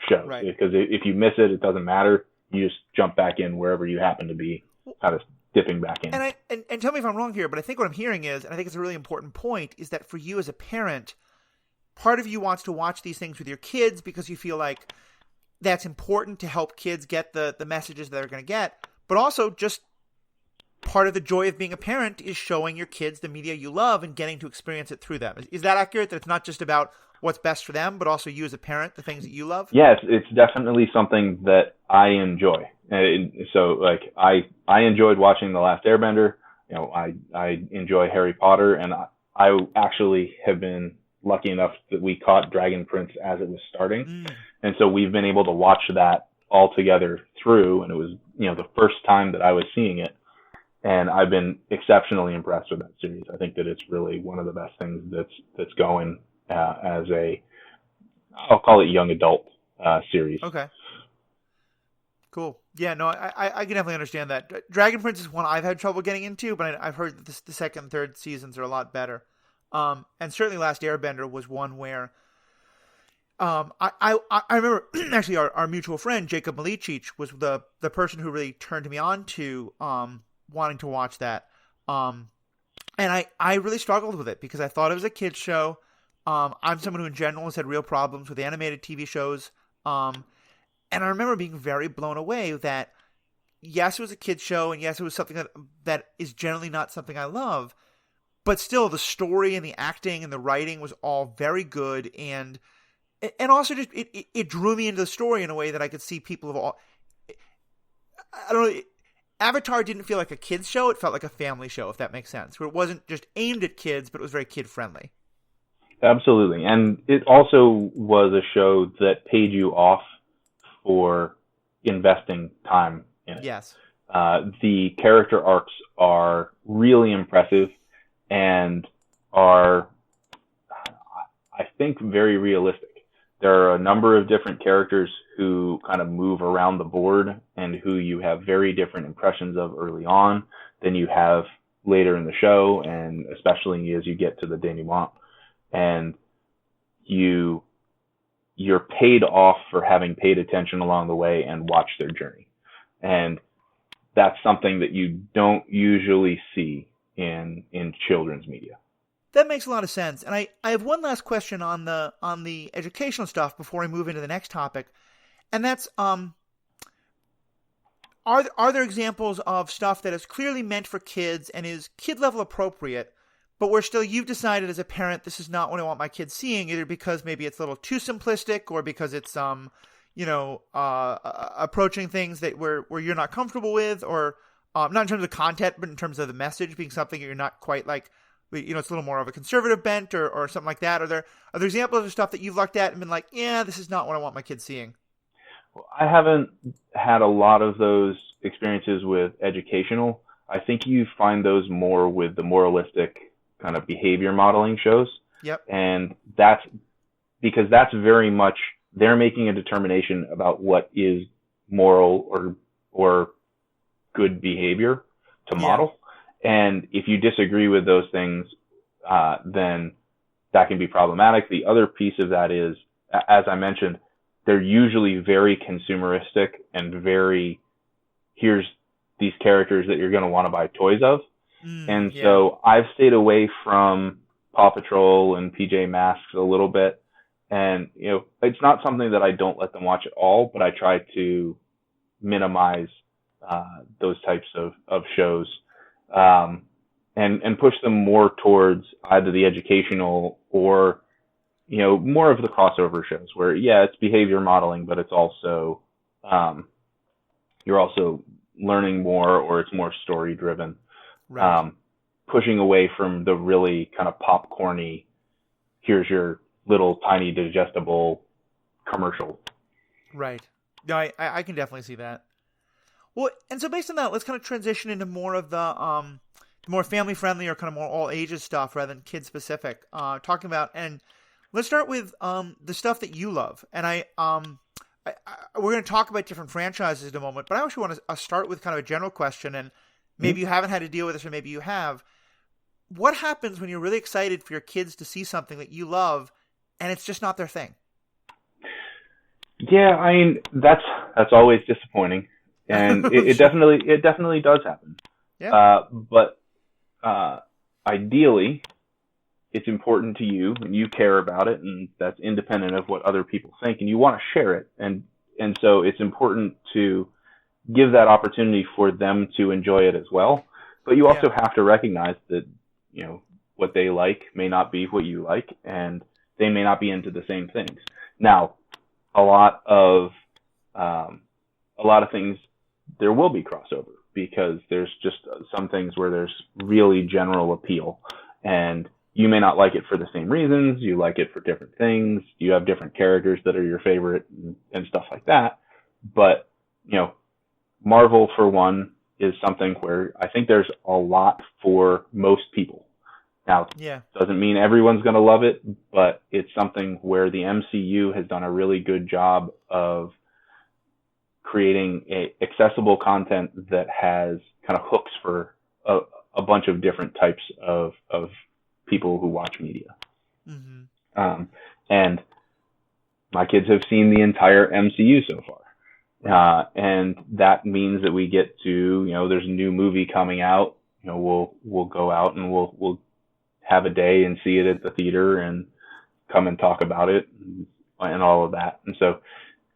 shows. Right. Because if you miss it, it doesn't matter. You just jump back in wherever you happen to be, kind of dipping back in. And tell me if I'm wrong here, but I think what I'm hearing is, and I think it's a really important point, is that for you as a parent, part of you wants to watch these things with your kids because you feel like that's important to help kids get the messages that they're going to get. But also just part of the joy of being a parent is showing your kids the media you love and getting to experience it through them. Is that accurate? That it's not just about what's best for them, but also you as a parent, the things that you love? Yes, it's definitely something that I enjoy. So, like, I enjoyed watching The Last Airbender. I enjoy Harry Potter, and I actually have been lucky enough that we caught Dragon Prince as it was starting. And so we've been able to watch that all together through, and it was, the first time that I was seeing it. And I've been exceptionally impressed with that series. I think that it's really one of the best things that's going as I'll call it young adult series. Okay. Cool. Yeah, no, I can definitely understand that. Dragon Prince is one I've had trouble getting into, but I've heard that the second and third seasons are a lot better. And certainly Last Airbender was one where I remember actually our mutual friend Jacob Malicic was the person who really turned me on to wanting to watch that. And I really struggled with it because I thought it was a kid's show. I'm someone who in general has had real problems with animated TV shows. And I remember being very blown away that yes, it was a kid's show, and yes, it was something that is generally not something I love, but still the story and the acting and the writing was all very good, and also just it drew me into the story in a way that I could see people of all. I don't know. Avatar didn't feel like a kid's show; it felt like a family show, if that makes sense. Where it wasn't just aimed at kids, but it was very kid friendly. Absolutely. And it also was a show that paid you off for investing time in it. Yes. The character arcs are really impressive and are, I think, very realistic. There are a number of different characters who kind of move around the board and who you have very different impressions of early on than you have later in the show, and especially as you get to the denouement. And you're paid off for having paid attention along the way and watched their journey. And that's something that you don't usually see in children's media. That makes a lot of sense. And I have one last question on the educational stuff before we move into the next topic. And that's are there examples of stuff that is clearly meant for kids and is kid level appropriate, but where still you've decided as a parent this is not what I want my kids seeing, either because maybe it's a little too simplistic or because it's approaching things that where you're not comfortable with, or not in terms of content, but in terms of the message being something you're not quite like, it's a little more of a conservative bent or something like that. Are there examples of stuff that you've looked at and been like, yeah, this is not what I want my kids seeing? Well, I haven't had a lot of those experiences with educational. I think you find those more with the moralistic kind of behavior modeling shows. Yep. And that's because that's very much, they're making a determination about what is moral or good behavior to model. And if you disagree with those things, then that can be problematic. The other piece of that is, as I mentioned, they're usually very consumeristic and very, here's these characters that you're going to want to buy toys of. So I've stayed away from Paw Patrol and PJ Masks a little bit. And, it's not something that I don't let them watch at all, but I try to minimize those types of shows. And push them more towards either the educational or, more of the crossover shows where, it's behavior modeling, but it's also, you're also learning more, or it's more story driven. Right. Pushing away from the really kind of popcorny, here's your little tiny digestible commercial. Right. No, I can definitely see that. Well, and so based on that, let's kind of transition into more of the more family-friendly or kind of more all-ages stuff rather than kid-specific. Talking about, and let's start with the stuff that you love. And we're going to talk about different franchises in a moment, but I actually want to start with kind of a general question, and maybe you haven't had to deal with this, or maybe you have. What happens when you're really excited for your kids to see something that you love, and it's just not their thing? Yeah, I mean, that's always disappointing. And it definitely does happen. Yeah. But ideally, it's important to you, and you care about it, and that's independent of what other people think, and you want to share it. And so it's important to give that opportunity for them to enjoy it as well. But you also have to recognize that, what they like may not be what you like, and they may not be into the same things. Now, a lot of things, there will be crossover, because there's just some things where there's really general appeal, and you may not like it for the same reasons. You like it for different things. You have different characters that are your favorite and stuff like that. But, Marvel, for one, is something where I think there's a lot for most people. Now, doesn't mean everyone's going to love it, but it's something where the MCU has done a really good job of creating accessible content that has kind of hooks for a bunch of different types of people who watch media. Mm-hmm. And my kids have seen the entire MCU so far. And that means that we get to, there's a new movie coming out, we'll go out and we'll have a day and see it at the theater and come and talk about it and all of that. And so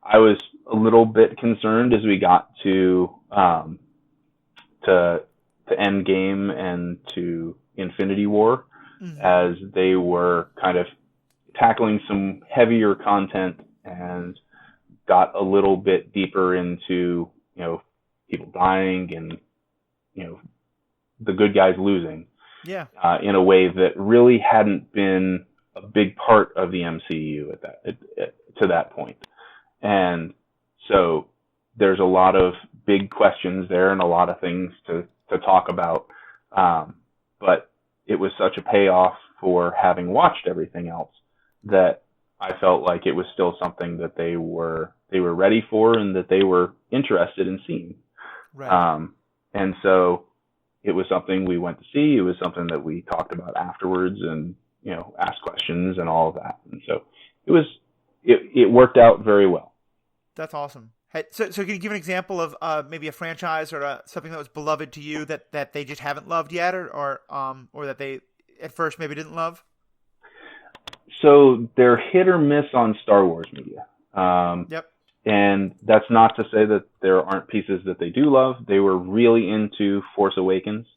I was a little bit concerned as we got to um, to Endgame and to Infinity War, Mm-hmm. as they were kind of tackling some heavier content and got a little bit deeper into, people dying and, the good guys losing, Yeah. in a way that really hadn't been a big part of the MCU to that point. And so there's a lot of big questions there and a lot of things to talk about. But it was such a payoff for having watched everything else that I felt like it was still something that they were ready for and that they were interested in seeing. Right. And so it was something we went to see. It was something that we talked about afterwards and, asked questions and all of that. And so it worked out very well. That's awesome. Hey, so can you give an example of maybe a franchise or something that was beloved to you that they just haven't loved yet, or that they at first maybe didn't love? So they're hit or miss on Star Wars media. Yep. And that's not to say that there aren't pieces that they do love. They were really into Force Awakens.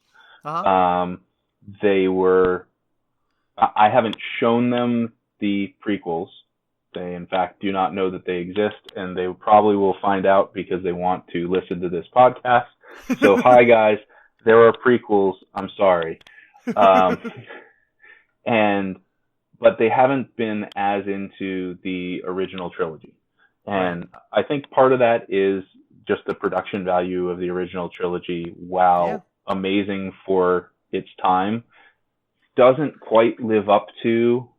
Uh-huh. I haven't shown them the prequels. They, in fact, do not know that they exist, and they probably will find out because they want to listen to this podcast. So, hi, guys. There are prequels. I'm sorry. But they haven't been as into the original trilogy. And I think part of that is just the production value of the original trilogy, while amazing for its time, doesn't quite live up to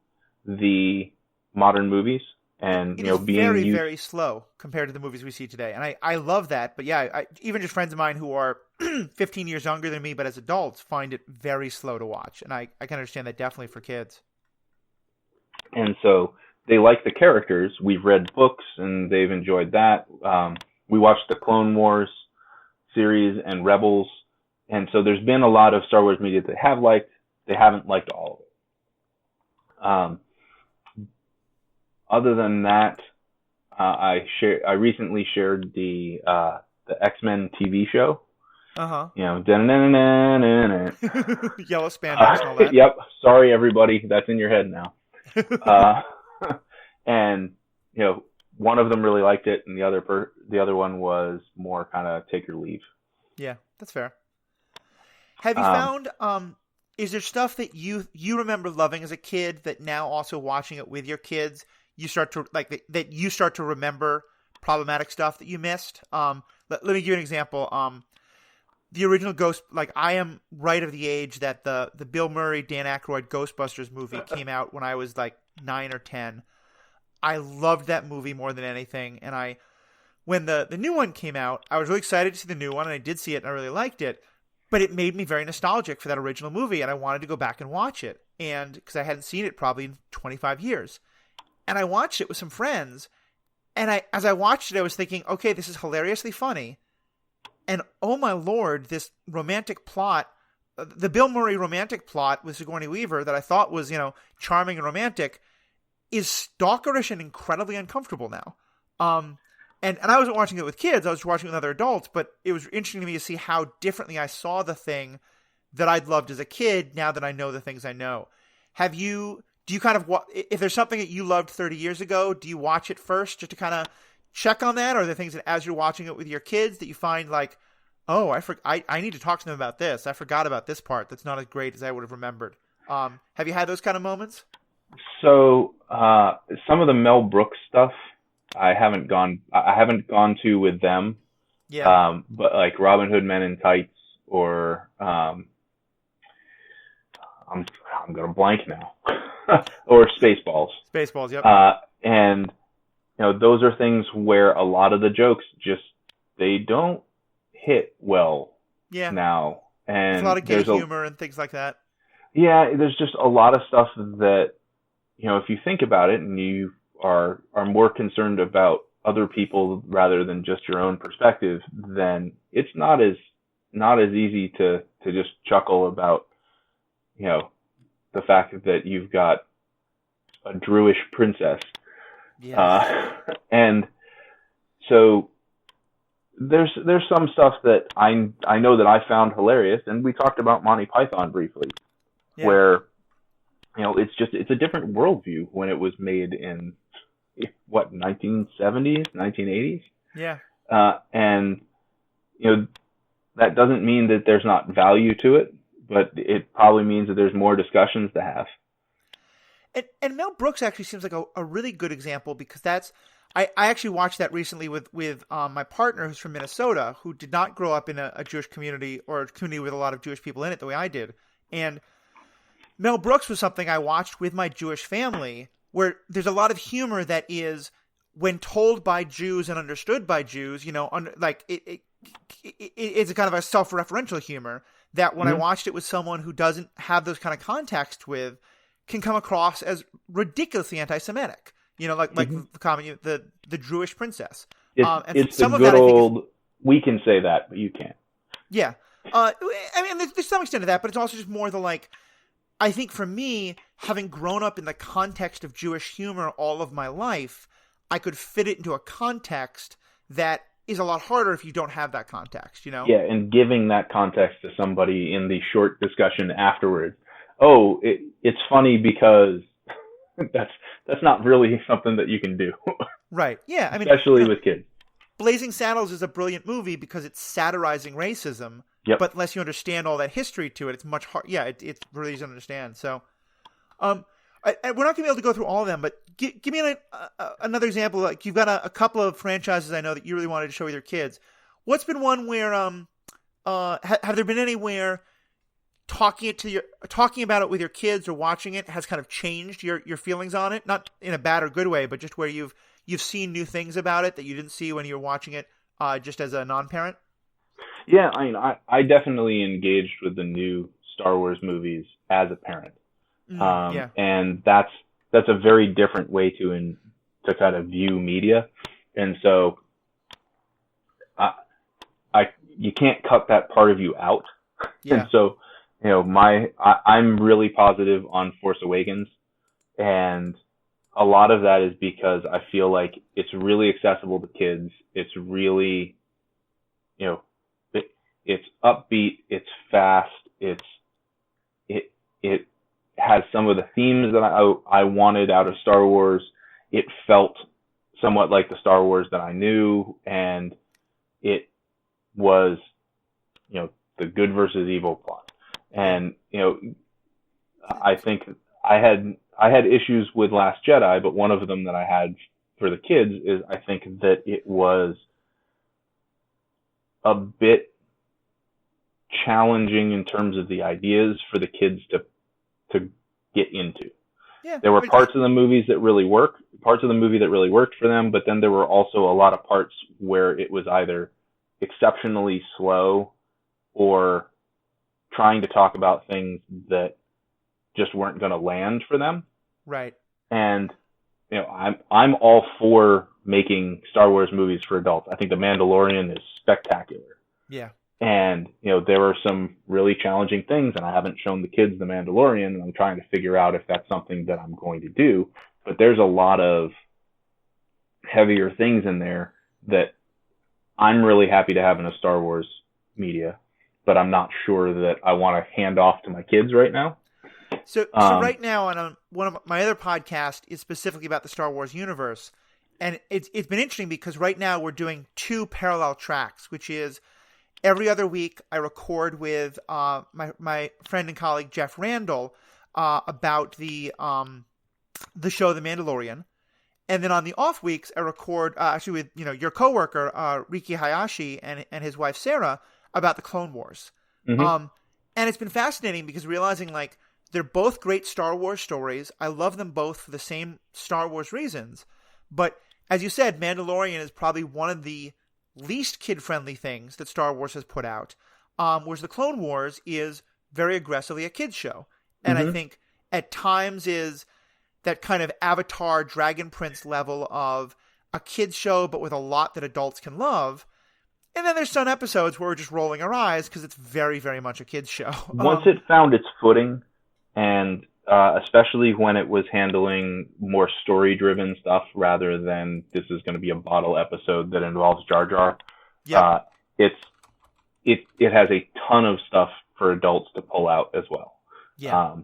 the modern movies. And, It is being very, used... very slow compared to the movies we see today. And I love that. But yeah, even just friends of mine who are 15 years younger than me, but as adults, find it very slow to watch. And I can understand that definitely for kids. And so they like the characters. We've read books and they've enjoyed that. We watched the Clone Wars series and Rebels. And so there's been a lot of Star Wars media that they have liked. They haven't liked all of it. Other than that, I recently shared the X-Men TV show. Uh-huh. Yellow spandex and all that. Yep. Sorry, everybody. That's in your head now. And one of them really liked it, and the other one was more kind of take or leave. Yeah, that's fair. Have you found is there stuff that you remember loving as a kid that now also watching it with your kids you start to that you start to remember problematic stuff that you missed? Let me give you an example. The original Ghost, I am right of the age that the Bill Murray, Dan Aykroyd Ghostbusters movie came out when I was 9 or 10. I loved that movie more than anything. And when the new one came out, I was really excited to see the new one, and I did see it and I really liked it. But it made me very nostalgic for that original movie, and I wanted to go back and watch it. And because I hadn't seen it probably in 25 years. And I watched it with some friends, and as I watched it, I was thinking, okay, this is hilariously funny. And oh my Lord, this romantic plot, the Bill Murray romantic plot with Sigourney Weaver that I thought was, charming and romantic, is stalkerish and incredibly uncomfortable now. And I wasn't watching it with kids, I was watching it with other adults, but it was interesting to me to see how differently I saw the thing that I'd loved as a kid now that I know the things I know. Do you kind of, if there's something that you loved 30 years ago, do you watch it first just to kind of check on that? Or are there things that as you're watching it with your kids that you find oh, I need to talk to them about this. I forgot about this part. That's not as great as I would have remembered. Have you had those kind of moments? So some of the Mel Brooks stuff I haven't gone to with them. Yeah. But Robin Hood Men in Tights or I'm gonna blank now. Or Spaceballs. Spaceballs, yep. And those are things where a lot of the jokes they don't hit well now. And there's a lot of gay humor and things like that. Yeah, there's just a lot of stuff that, if you think about it and you are more concerned about other people rather than just your own perspective, then it's not as easy to just chuckle about, the fact that you've got a Druish princess. Yeah. And so there's some stuff that I know that I found hilarious, and we talked about Monty Python briefly, Yeah. where it's a different worldview when it was made in what 1970s, 1980s, Yeah. and that doesn't mean that there's not value to it, but it probably means that there's more discussions to have. And Mel Brooks actually seems like a really good example, because I actually watched that recently with my partner, who's from Minnesota, who did not grow up in a Jewish community, or a community with a lot of Jewish people in it the way I did. And Mel Brooks was something I watched with my Jewish family, where there's a lot of humor that is, when told by Jews and understood by Jews, it's a kind of a self-referential humor that when I watched it with someone who doesn't have those kind of context with, can come across as ridiculously anti-Semitic. Like the comment, the Jewish princess. It's the good old, we can say that, but you can't. Yeah. I mean, there's some extent to that, but it's also just more the I think for me, having grown up in the context of Jewish humor all of my life, I could fit it into a context that is a lot harder if you don't have that context, Yeah, and giving that context to somebody in the short discussion afterwards. Oh, it's funny because that's not really something that you can do. Right. Yeah. I mean, especially with kids. Blazing Saddles is a brilliant movie because it's satirizing racism. Yep. But unless you understand all that history to it, it's much hard. Yeah, it's really easy to understand. So, we're not going to be able to go through all of them, but give me another example. Like, you've got a couple of franchises I know that you really wanted to show with your kids. What's been one where have there been any where talking about it with your kids or watching it has kind of changed your feelings on it? Not in a bad or good way, but just where you've seen new things about it that you didn't see when you were watching it just as a non-parent? Yeah, I mean, I definitely engaged with the new Star Wars movies as a parent. Yeah. And that's a very different way to kind of view media. And so you can't cut that part of you out. Yeah. And so, I'm really positive on Force Awakens, and a lot of that is because I feel like it's really accessible to kids. It's really, it's upbeat, it's fast, it has some of the themes that I wanted out of Star Wars. It felt somewhat like the Star Wars that I knew, and it was, the good versus evil plot. And, I think I had issues with Last Jedi, but one of them that I had for the kids is I think that it was a bit challenging in terms of the ideas for the kids to get into. Yeah, there were parts of the movie that really worked for them, but then there were also a lot of parts where it was either exceptionally slow or trying to talk about things that just weren't going to land for them. Right. And I'm all for making Star Wars movies for adults. I think The Mandalorian is spectacular. Yeah. And, there are some really challenging things, and I haven't shown the kids The Mandalorian, and I'm trying to figure out if that's something that I'm going to do. But there's a lot of heavier things in there that I'm really happy to have in a Star Wars media, but I'm not sure that I want to hand off to my kids right now. So right now on one of my other podcasts is specifically about the Star Wars universe. And it's been interesting because right now we're doing two parallel tracks, which is every other week I record with my friend and colleague Jeff Randall about the show The Mandalorian. And then on the off weeks I record actually with your coworker Riki Hayashi and his wife Sarah about the Clone Wars. Mm-hmm. And it's been fascinating because realizing they're both great Star Wars stories. I love them both for the same Star Wars reasons. But as you said, Mandalorian is probably one of the least kid-friendly things that Star Wars has put out, whereas the Clone Wars is very aggressively a kids show. And I think at times is that kind of Avatar Dragon Prince level of a kids show, but with a lot that adults can love. And then there's some episodes where we're just rolling our eyes because it's very, very much a kids show. Once it found its footing, and especially when it was handling more story-driven stuff rather than this is going to be a bottle episode that involves Jar Jar, Yeah. It has a ton of stuff for adults to pull out as well. Yeah.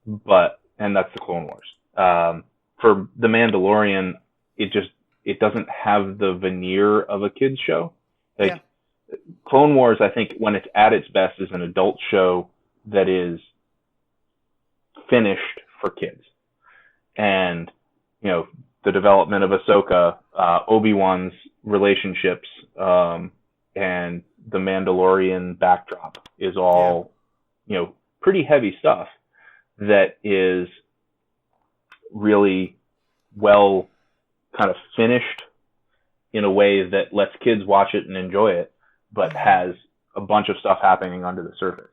And that's the Clone Wars. For The Mandalorian, it doesn't have the veneer of a kids show. Like Clone Wars, I think when it's at its best is an adult show that is finished for kids. And, the development of Ahsoka, Obi-Wan's relationships, and the Mandalorian backdrop is all, pretty heavy stuff that is really well kind of finished in a way that lets kids watch it and enjoy it, but has a bunch of stuff happening under the surface.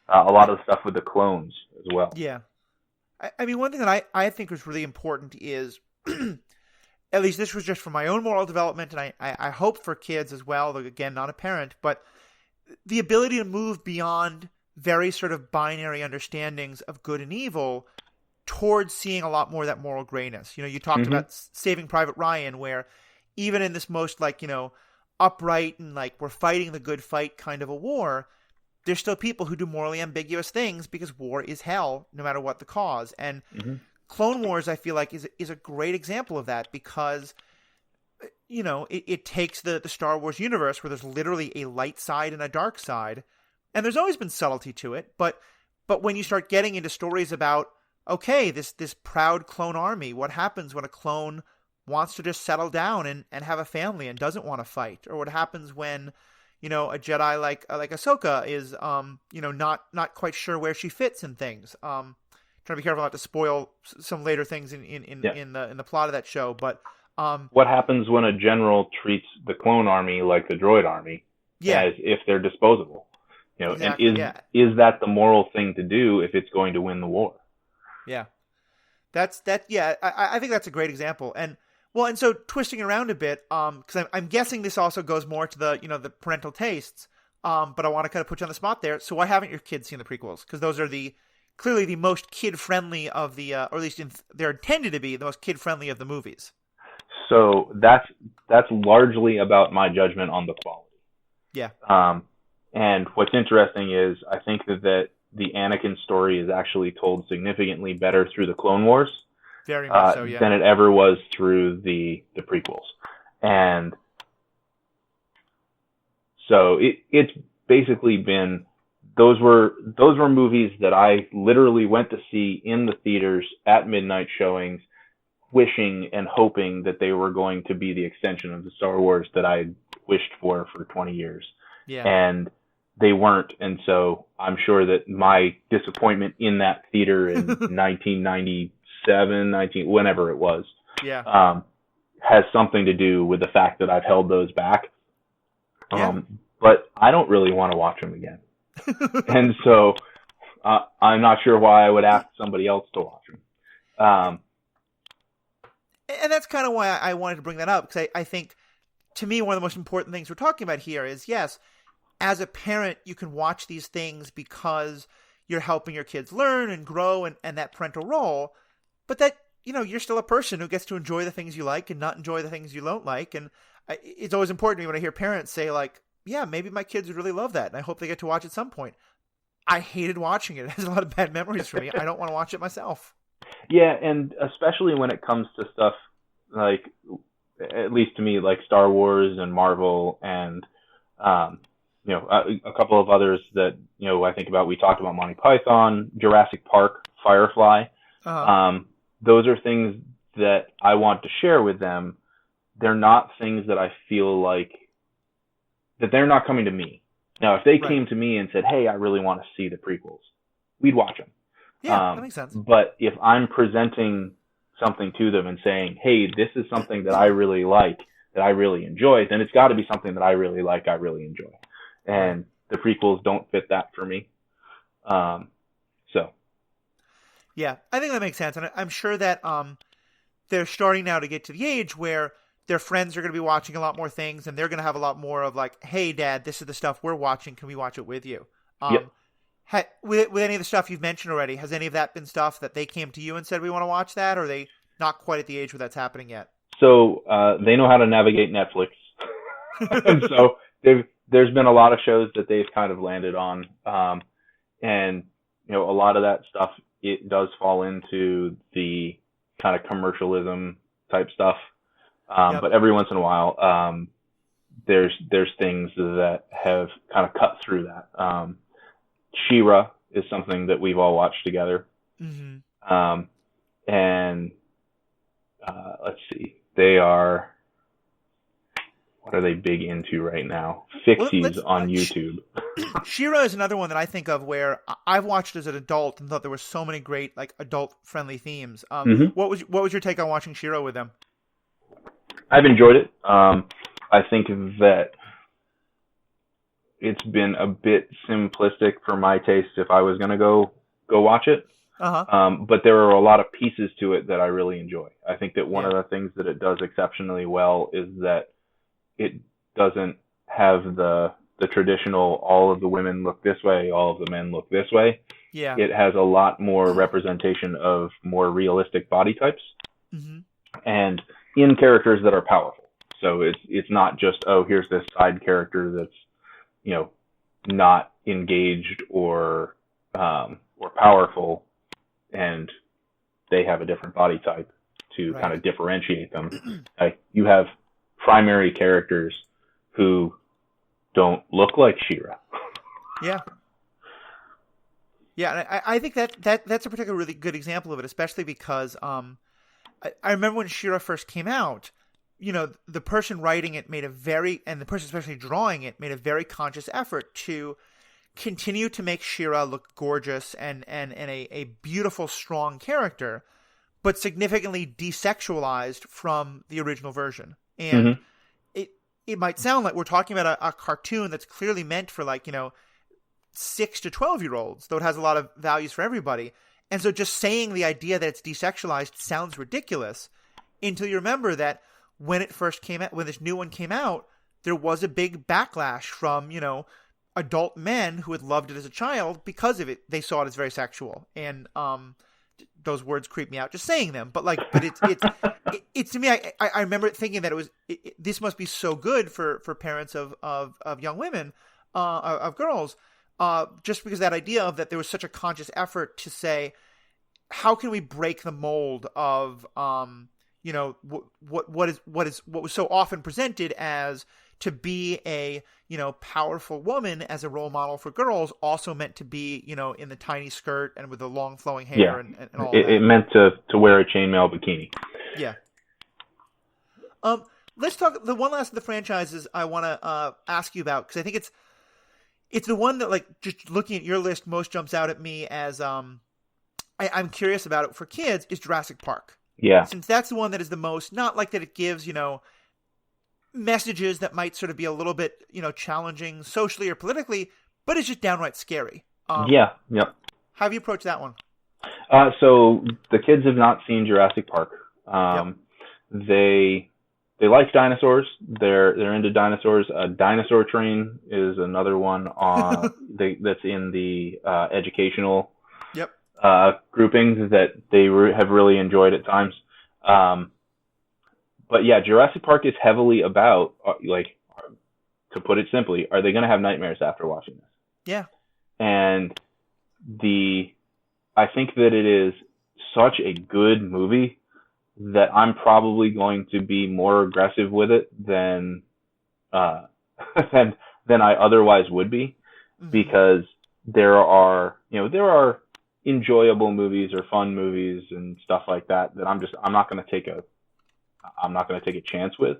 A lot of the stuff with the clones as well. Yeah. I mean, one thing that I think was really important is, at least this was just for my own moral development, and I hope for kids as well, though again, not a parent, but the ability to move beyond very sort of binary understandings of good and evil towards seeing a lot more of that moral grayness. You talked about Saving Private Ryan, where even in this most upright and we're fighting the good fight kind of a war, there's still people who do morally ambiguous things because war is hell, no matter what the cause. And Clone Wars, I feel like, is a great example of that because, it takes the Star Wars universe where there's literally a light side and a dark side, and there's always been subtlety to it. But when you start getting into stories about, okay, this proud clone army, what happens when a clone wants to just settle down and have a family and doesn't want to fight, or what happens when a Jedi like Ahsoka is not quite sure where she fits in things. Trying to be careful not to spoil some later things in the plot of that show, but what happens when a general treats the clone army like the droid army, as if they're disposable? Exactly, and is that the moral thing to do if it's going to win the war? Yeah, that's that. Yeah, I think that's a great example. And so twisting around a bit, because I'm guessing this also goes more to the the parental tastes. But I want to kind of put you on the spot there. So why haven't your kids seen the prequels? Because those are clearly the most kid friendly of the, or at least they're intended to be the most kid friendly of the movies. So that's largely about my judgment on the quality. Yeah. And what's interesting is I think that the Anakin story is actually told significantly better through the Clone Wars. Very much so, yeah. Than it ever was through the prequels. And so it's basically been, those were movies that I literally went to see in the theaters at midnight showings, wishing and hoping that they were going to be the extension of the Star Wars that I wished for 20 years. Yeah. And they weren't. And so I'm sure that my disappointment in that theater in 1997, whenever it was, has something to do with the fact that I've held those back. But I don't really want to watch them again. And so I'm not sure why I would ask somebody else to watch them. And that's kind of why I wanted to bring that up, because I think, to me, one of the most important things we're talking about here is, yes, as a parent, you can watch these things because you're helping your kids learn and grow and that parental role, but that, you're still a person who gets to enjoy the things you like and not enjoy the things you don't like. And it's always important to me when I hear parents say, yeah, maybe my kids would really love that, and I hope they get to watch it at some point. I hated watching it. It has a lot of bad memories for me. I don't want to watch it myself. Yeah, and especially when it comes to stuff like, at least to me, like Star Wars and Marvel and, a couple of others that, I think about. We talked about Monty Python, Jurassic Park, Firefly. Those are things that I want to share with them. They're not things that I feel like that they're not coming to me. Now, if they came to me and said, hey, I really want to see the prequels, we'd watch them. Yeah, that makes sense. But if I'm presenting something to them and saying, hey, this is something that I really like, that I really enjoy, then it's got to be something that I really like, I really enjoy. And the prequels don't fit that for me. Yeah, I think that makes sense. And I'm sure that they're starting now to get to the age where their friends are going to be watching a lot more things, and they're going to have a lot more of hey, Dad, this is the stuff we're watching. Can we watch it with you? Yep. With any of the stuff you've mentioned already, has any of that been stuff that they came to you and said, we want to watch that, or are they not quite at the age where that's happening yet? So they know how to navigate Netflix. And so there's been a lot of shows that they've kind of landed on, and a lot of that stuff, it does fall into the kind of commercialism type stuff. Yep. But every once in a while, there's things that have kind of cut through that. She-Ra is something that we've all watched together. Mm-hmm. And let's see, what are they big into right now? Fixies on YouTube. She-Ra is another one that I think of where I've watched as an adult and thought there were so many great like adult-friendly themes. What was your take on watching She-Ra with them? I've enjoyed it. I think that it's been a bit simplistic for my taste if I was going to go watch it. But there are a lot of pieces to it that I really enjoy. I think that one of the things that it does exceptionally well is that it doesn't have the traditional all of the women look this way, all of the men look this way. Yeah. It has a lot more representation of more realistic body types. Mm-hmm. And in characters that are powerful. So it's not just, oh, here's this side character that's, not engaged or powerful, and they have a different body type to kind of differentiate them. You have primary characters who don't look like She-Ra. Yeah. Yeah, and I think that's a particularly really good example of it, especially because I remember when She-Ra first came out, the person writing it and the person especially drawing it made a very conscious effort to continue to make She-Ra look gorgeous and a beautiful, strong character, but significantly desexualized from the original version. And it might sound like we're talking about a cartoon that's clearly meant for 6 to 12-year-olds, though it has a lot of values for everybody. And so just saying the idea that it's desexualized sounds ridiculous until you remember that when it first came out, when this new one came out, there was a big backlash from, adult men who had loved it as a child because of it. They saw it as very sexual. And those words creep me out just saying them. But it's to me, I remember thinking that this must be so good for parents of young women, of girls, just because that idea of that there was such a conscious effort to say, how can we break the mold of what was so often presented as to be a powerful woman as a role model for girls, also meant to be in the tiny skirt and with the long flowing hair and all that. It meant to wear a chainmail bikini. Yeah. Let's talk the one last of the franchises I want to ask you about, because I think it's the one that just looking at your list most jumps out at me as I'm curious about it for kids is Jurassic Park. Yeah. Since that's the one that is the most, not like that it gives, messages that might sort of be a little bit, challenging socially or politically, but it's just downright scary. Yep. How have you approached that one? So the kids have not seen Jurassic Park. They like dinosaurs. They're into dinosaurs. Dinosaur Train is another one that's in the educational groupings that they have really enjoyed at times. But yeah, Jurassic Park is heavily about, to put it simply, are they going to have nightmares after watching this? Yeah. And I think that it is such a good movie that I'm probably going to be more aggressive with it than I otherwise would be, because there are enjoyable movies or fun movies and stuff like that I'm not going to take a chance with.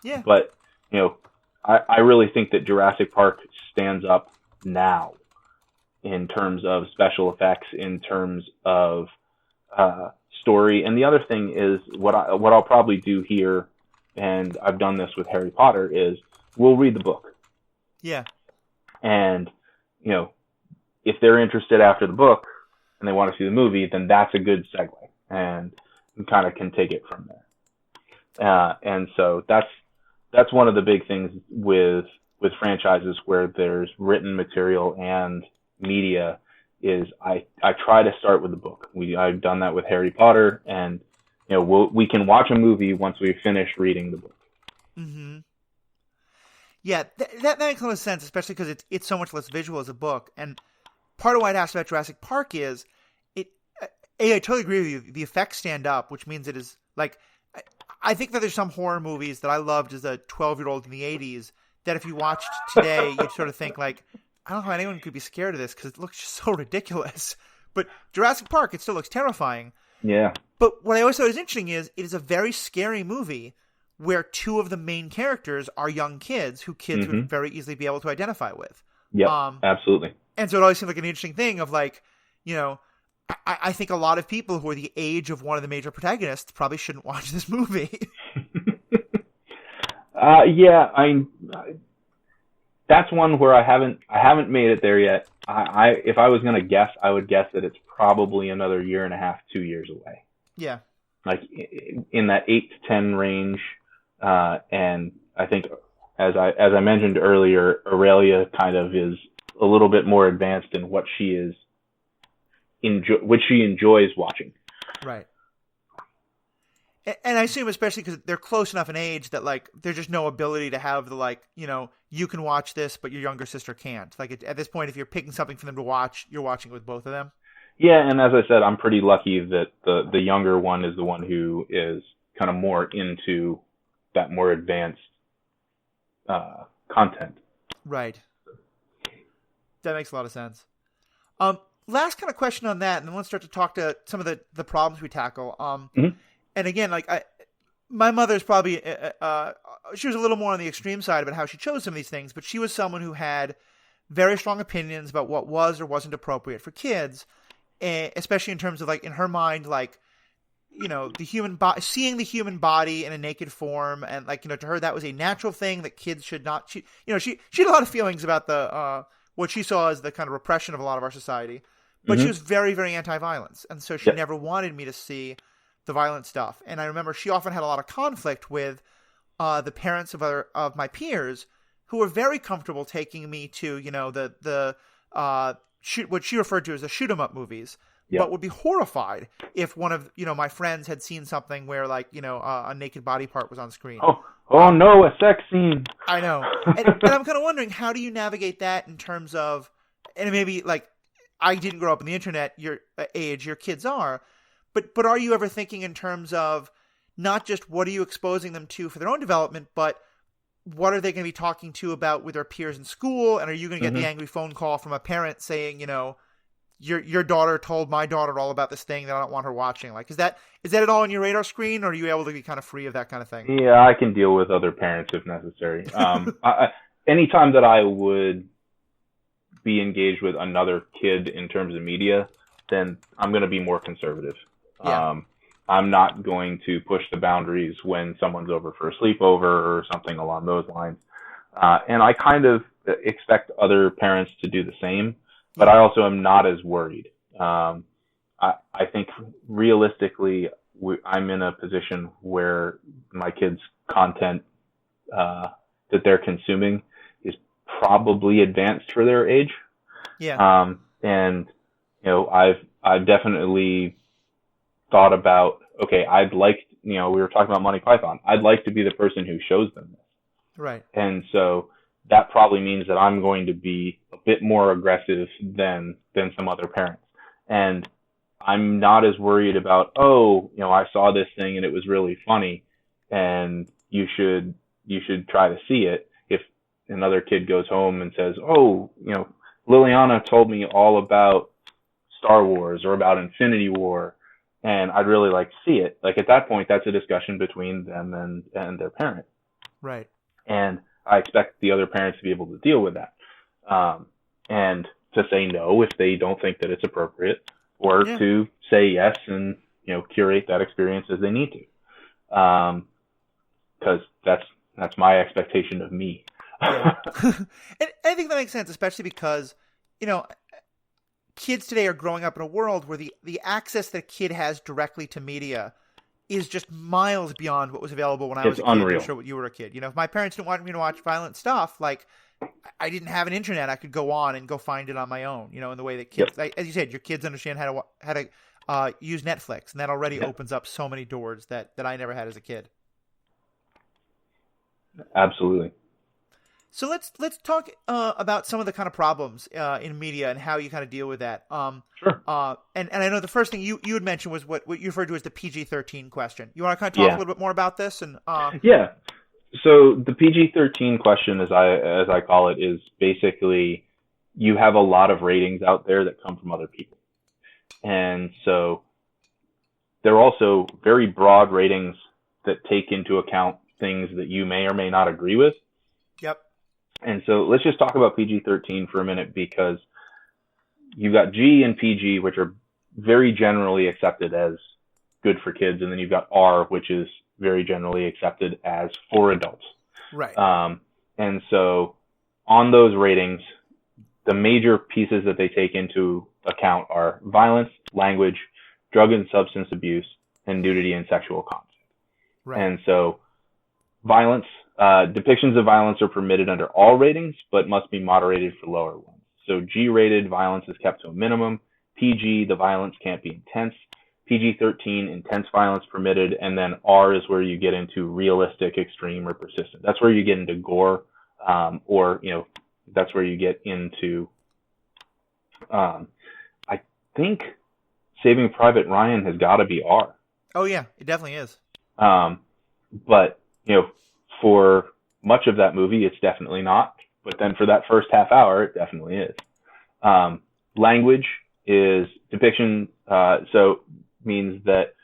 Yeah. But I really think that Jurassic Park stands up now in terms of special effects, in terms of story. And the other thing is what I'll probably do here, and I've done this with Harry Potter, is we'll read the book. Yeah. And if they're interested after the book and they want to see the movie, then that's a good segue, and you kind of can take it from there. And so that's one of the big things with franchises where there's written material and media is I try to start with the book. I've done that with Harry Potter, and we can watch a movie once we finish reading the book. Mm-hmm. Yeah, that makes a lot of sense, especially because it's so much less visual as a book. And part of why I asked about Jurassic Park is it. I totally agree with you. The effects stand up, which means it is like I think that there's some horror movies that I loved as a 12-year-old in the 80s that if you watched today, you'd sort of think like, I don't know how anyone could be scared of this because it looks just so ridiculous. But Jurassic Park, it still looks terrifying. Yeah. But what I always thought was interesting is it is a very scary movie where two of the main characters are young kids who kids would very easily be able to identify with. Yeah, absolutely. And so it always seemed like an interesting thing of like, you know, I think a lot of people who are the age of one of the major protagonists probably shouldn't watch this movie. Yeah, that's one where I haven't made it there yet. If I was gonna guess, I would guess that it's probably another year and a half, 2 years away. Yeah, like in that 8 to 10 range. And I think, as I mentioned earlier, Aurelia kind of is a little bit more advanced in what she is what she enjoys watching. Right. And I assume, especially because they're close enough in age that like there's just no ability to have the like, you know, you can watch this, but your younger sister can't. Like at this point, if you're picking something for them to watch, you're watching it with both of them. Yeah, and as I said, I'm pretty lucky that the younger one is the one who is kind of more into that more advanced content. Right. That makes a lot of sense. Last kind of question on that, and then let's start to talk to some of the problems we tackle. And again, like my mother's probably she was a little more on the extreme side about how she chose some of these things, but she was someone who had very strong opinions about what was or wasn't appropriate for kids, especially in terms of like in her mind, like, you know, the human seeing the human body in a naked form, and like, you know, to her that was a natural thing that kids should not. She had a lot of feelings about the what she saw as the kind of repression of a lot of our society, but she was very, very anti-violence, and so she never wanted me to see the violent stuff. And I remember she often had a lot of conflict with the parents of my peers who were very comfortable taking me to, you know, what she referred to as the shoot 'em up movies, but would be horrified if one of, you know, my friends had seen something where like, you know, a naked body part was on screen. Oh no, a sex scene. I know. And I'm kind of wondering, how do you navigate that in terms of, and maybe like, I didn't grow up in the internet, your age, your kids are, but are you ever thinking in terms of not just what are you exposing them to for their own development, but what are they going to be talking to about with their peers in school? And are you going to get the angry phone call from a parent saying, you know, your daughter told my daughter all about this thing that I don't want her watching? Like, is that at all on your radar screen, or are you able to be kind of free of that kind of thing? Yeah, I can deal with other parents if necessary. Anytime that I would be engaged with another kid in terms of media, then I'm going to be more conservative. Yeah. I'm not going to push the boundaries when someone's over for a sleepover or something along those lines. And I kind of expect other parents to do the same, but I also am not as worried. I think realistically, I'm in a position where my kids' content that they're consuming is probably advanced for their age. Yeah. And you know, I've definitely thought about, okay, I'd like, you know, we were talking about Monty Python. I'd like to be the person who shows them this. Right. And so that probably means that I'm going to be a bit more aggressive than some other parents. And I'm not as worried about, oh, you know, I saw this thing and it was really funny and you should try to see it. If another kid goes home and says, oh, you know, Liliana told me all about Star Wars or about Infinity War, and I'd really like to see it. Like at that point, that's a discussion between them and their parent. Right. And I expect the other parents to be able to deal with that. And to say no if they don't think that it's appropriate, or to say yes and, you know, curate that experience as they need to. Because that's my expectation of me. Yeah. And I think that makes sense, especially because, you know, kids today are growing up in a world where the access that a kid has directly to media is just miles beyond what was available when I was a kid. Unreal. I'm sure when you were a kid. You know, if my parents didn't want me to watch violent stuff, like I didn't have an internet, I could go on and go find it on my own. You know, in the way that kids, like, as you said, your kids understand how to use Netflix, and that already opens up so many doors that I never had as a kid. Absolutely. So let's talk about some of the kind of problems in media and how you kind of deal with that. Sure. And I know the first thing you had mentioned was what you referred to as the PG-13 question. You want to kind of talk a Yeah. little bit more about this? And Yeah. So the PG-13 question, as I call it, is basically you have a lot of ratings out there that come from other people, and so they're also very broad ratings that take into account things that you may or may not agree with. Yep. And so let's just talk about PG-13 for a minute, because you've got G and PG, which are very generally accepted as good for kids, and then you've got R, which is very generally accepted as for adults. Right. And so on those ratings, the major pieces that they take into account are violence, language, drug and substance abuse, and nudity and sexual content. Right. And so violence, depictions of violence are permitted under all ratings, but must be moderated for lower ones. So G-rated violence is kept to a minimum. PG, the violence can't be intense. PG-13, intense violence permitted. And then R is where you get into realistic, extreme, or persistent. That's where you get into gore, or, that's where you get into, I think Saving Private Ryan has got to be R. Oh, yeah, it definitely is. But, for much of that movie, it's definitely not. But then for that first half hour, it definitely is. Language is depiction, so means that,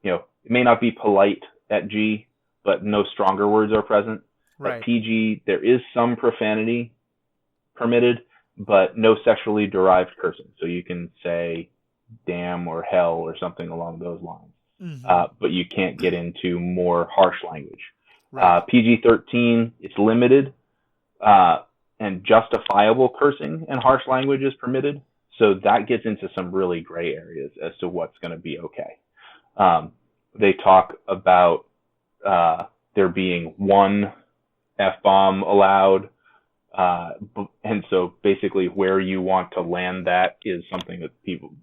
it may not be polite at G, but no stronger words are present. Right. At PG, there is some profanity permitted, but no sexually derived cursing. So you can say damn or hell or something along those lines. Mm-hmm. But you can't get into more harsh language. Right. PG-13, it's limited, and justifiable cursing and harsh language is permitted. So that gets into some really gray areas as to what's going to be okay. They talk about there being one F-bomb allowed. And so basically where you want to land that is something that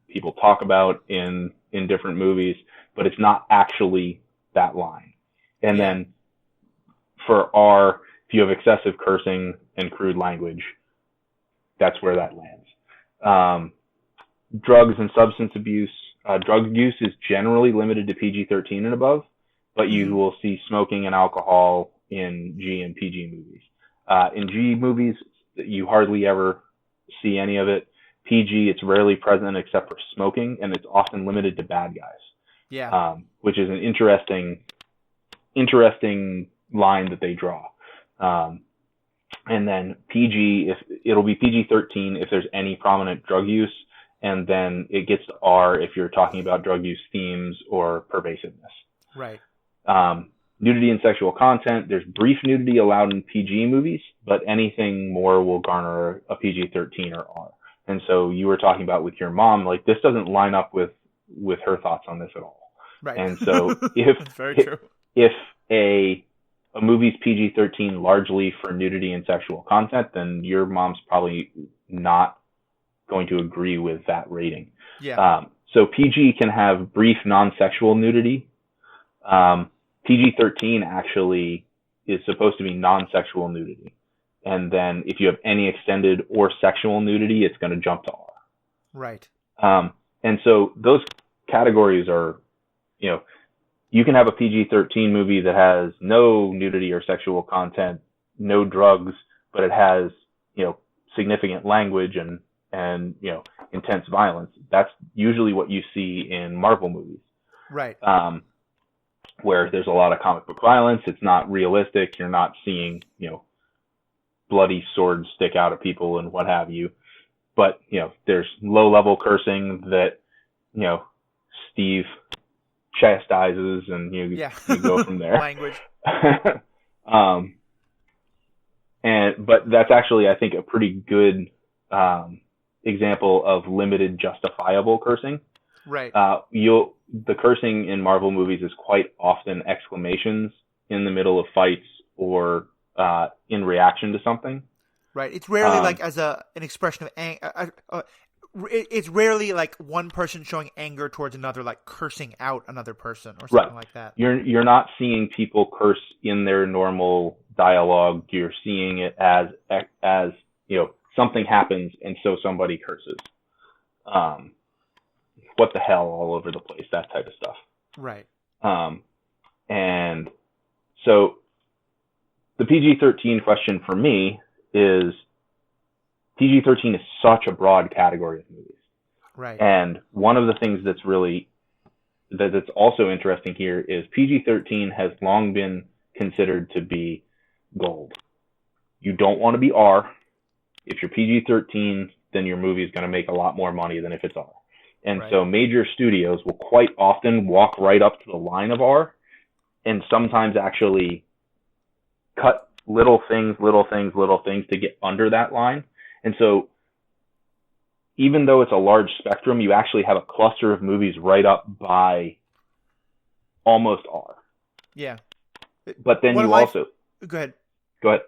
people talk about in different movies, but it's not actually that line. And then for R, if you have excessive cursing and crude language, that's where that lands. Drugs and substance abuse. Drug use is generally limited to PG-13 and above, but you will see smoking and alcohol in G and PG movies. In G movies, you hardly ever see any of it. PG, it's rarely present except for smoking, and it's often limited to bad guys. Yeah. Which is an interesting line that they draw. And then PG, it'll be PG-13 if there's any prominent drug use, and then it gets to R if you're talking about drug use themes or pervasiveness. Right. Nudity and sexual content. There's brief nudity allowed in PG movies, but anything more will garner a PG-13 or R. And so you were talking about with your mom, like this doesn't line up with her thoughts on this at all. Right. And so if a movie's PG-13 largely for nudity and sexual content, then your mom's probably not going to agree with that rating. Yeah. So PG can have brief non-sexual nudity. PG-13 actually is supposed to be non-sexual nudity. And then if you have any extended or sexual nudity, it's going to jump to R. Right. And so those categories are, you can have a PG-13 movie that has no nudity or sexual content, no drugs, but it has, significant language and intense violence. That's usually what you see in Marvel movies. Right. Where there's a lot of comic book violence. It's not realistic. You're not seeing, bloody swords stick out at people and what have you. But, there's low-level cursing that, Steve chastises, and you go from there. Language. But that's actually, I think, a pretty good example of limited justifiable cursing. Right. The cursing in Marvel movies is quite often exclamations in the middle of fights or in reaction to something. Right. It's rarely like as an expression of anger. It's rarely like one person showing anger towards another, like cursing out another person or something like that. You're not seeing people curse in their normal dialogue. You're seeing it as something happens and so somebody curses. What the hell all over the place, that type of stuff. Right. And so the PG-13 question for me is, PG-13 is such a broad category of movies. Right. And one of the things that's also interesting here is PG-13 has long been considered to be gold. You don't want to be R. If you're PG-13, then your movie is going to make a lot more money than if it's R. And so major studios will quite often walk right up to the line of R and sometimes actually cut little things to get under that line. And so even though it's a large spectrum, you actually have a cluster of movies right up by almost R. Yeah. But then you also... Go ahead. Go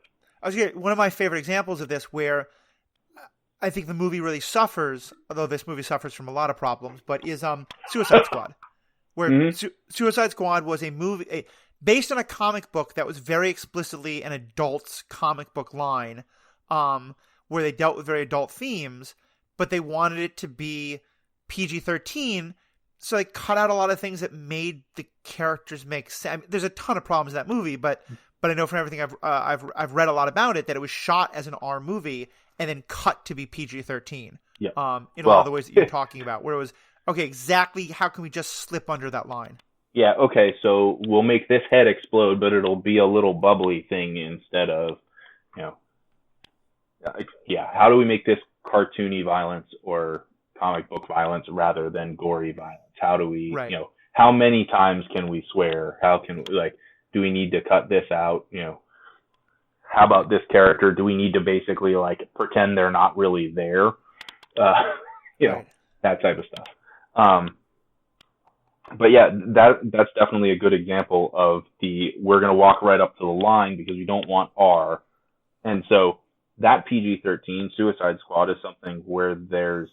ahead. One of my favorite examples of this where I think the movie really suffers, although this movie suffers from a lot of problems, but is Suicide Squad. Where Suicide Squad was a movie based on a comic book that was very explicitly an adult's comic book line, where they dealt with very adult themes, but they wanted it to be PG-13, so they cut out a lot of things that made the characters make sense. I mean, there's a ton of problems in that movie, but I know from everything I've read a lot about it that it was shot as an R movie and then cut to be PG-13. Yeah. In a lot of the ways that you're talking about, where it was, okay, exactly how can we just slip under that line? Yeah, okay, so we'll make this head explode, but it'll be a little bubbly thing instead of, how do we make this cartoony violence or comic book violence rather than gory violence? How do we, how many times can we swear? How can we, do we need to cut this out? How about this character? Do we need to basically pretend they're not really there? That type of stuff. But yeah, that's definitely a good example of we're going to walk right up to the line because we don't want R. And so that PG-13 Suicide Squad is something where there's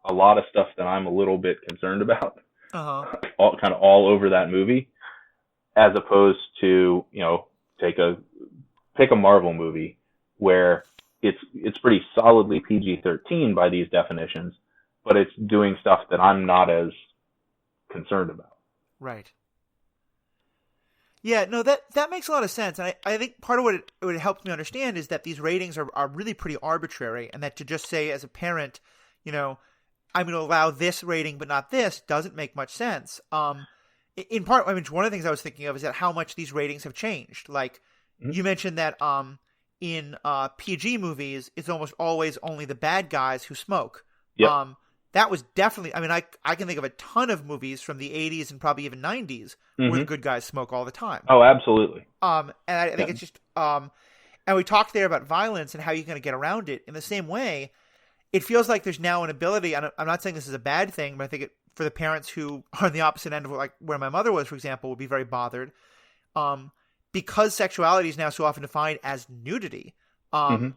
a lot of stuff that I'm a little bit concerned about, all over that movie, as opposed to, pick a Marvel movie where it's pretty solidly PG-13 by these definitions, but it's doing stuff that I'm not as concerned about. Right. Yeah, no, that makes a lot of sense. And I think part of what it helps me understand is that these ratings are really pretty arbitrary, and that to just say as a parent, I'm going to allow this rating but not this doesn't make much sense. In part, one of the things I was thinking of is that how much these ratings have changed. Like, you mentioned that in PG movies, it's almost always only the bad guys who smoke. Yep. That was definitely, I can think of a ton of movies from the 80s and probably even 90s where the good guys smoke all the time. Oh, absolutely. And I think it's just, and we talked there about violence and how you're going to get around it. In the same way, it feels like there's now an ability, and I'm not saying this is a bad thing, but I think for the parents who are on the opposite end of where my mother was, for example, would be very bothered. Because sexuality is now so often defined as nudity, a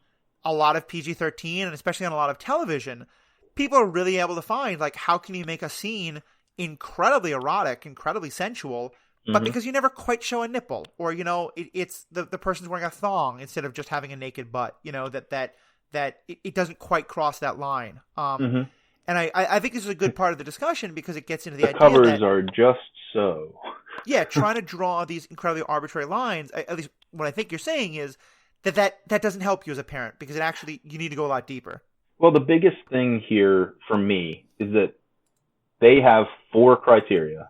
lot of PG-13, and especially on a lot of television, people are really able to find, how can you make a scene incredibly erotic, incredibly sensual, but because you never quite show a nipple, or, it's the person's wearing a thong instead of just having a naked butt, that it doesn't quite cross that line. And I think this is a good part of the discussion because it gets into the idea covers that, are just so. Yeah, trying to draw these incredibly arbitrary lines, at least what I think you're saying is that doesn't help you as a parent because you need to go a lot deeper. Well, the biggest thing here for me is that they have 4 criteria,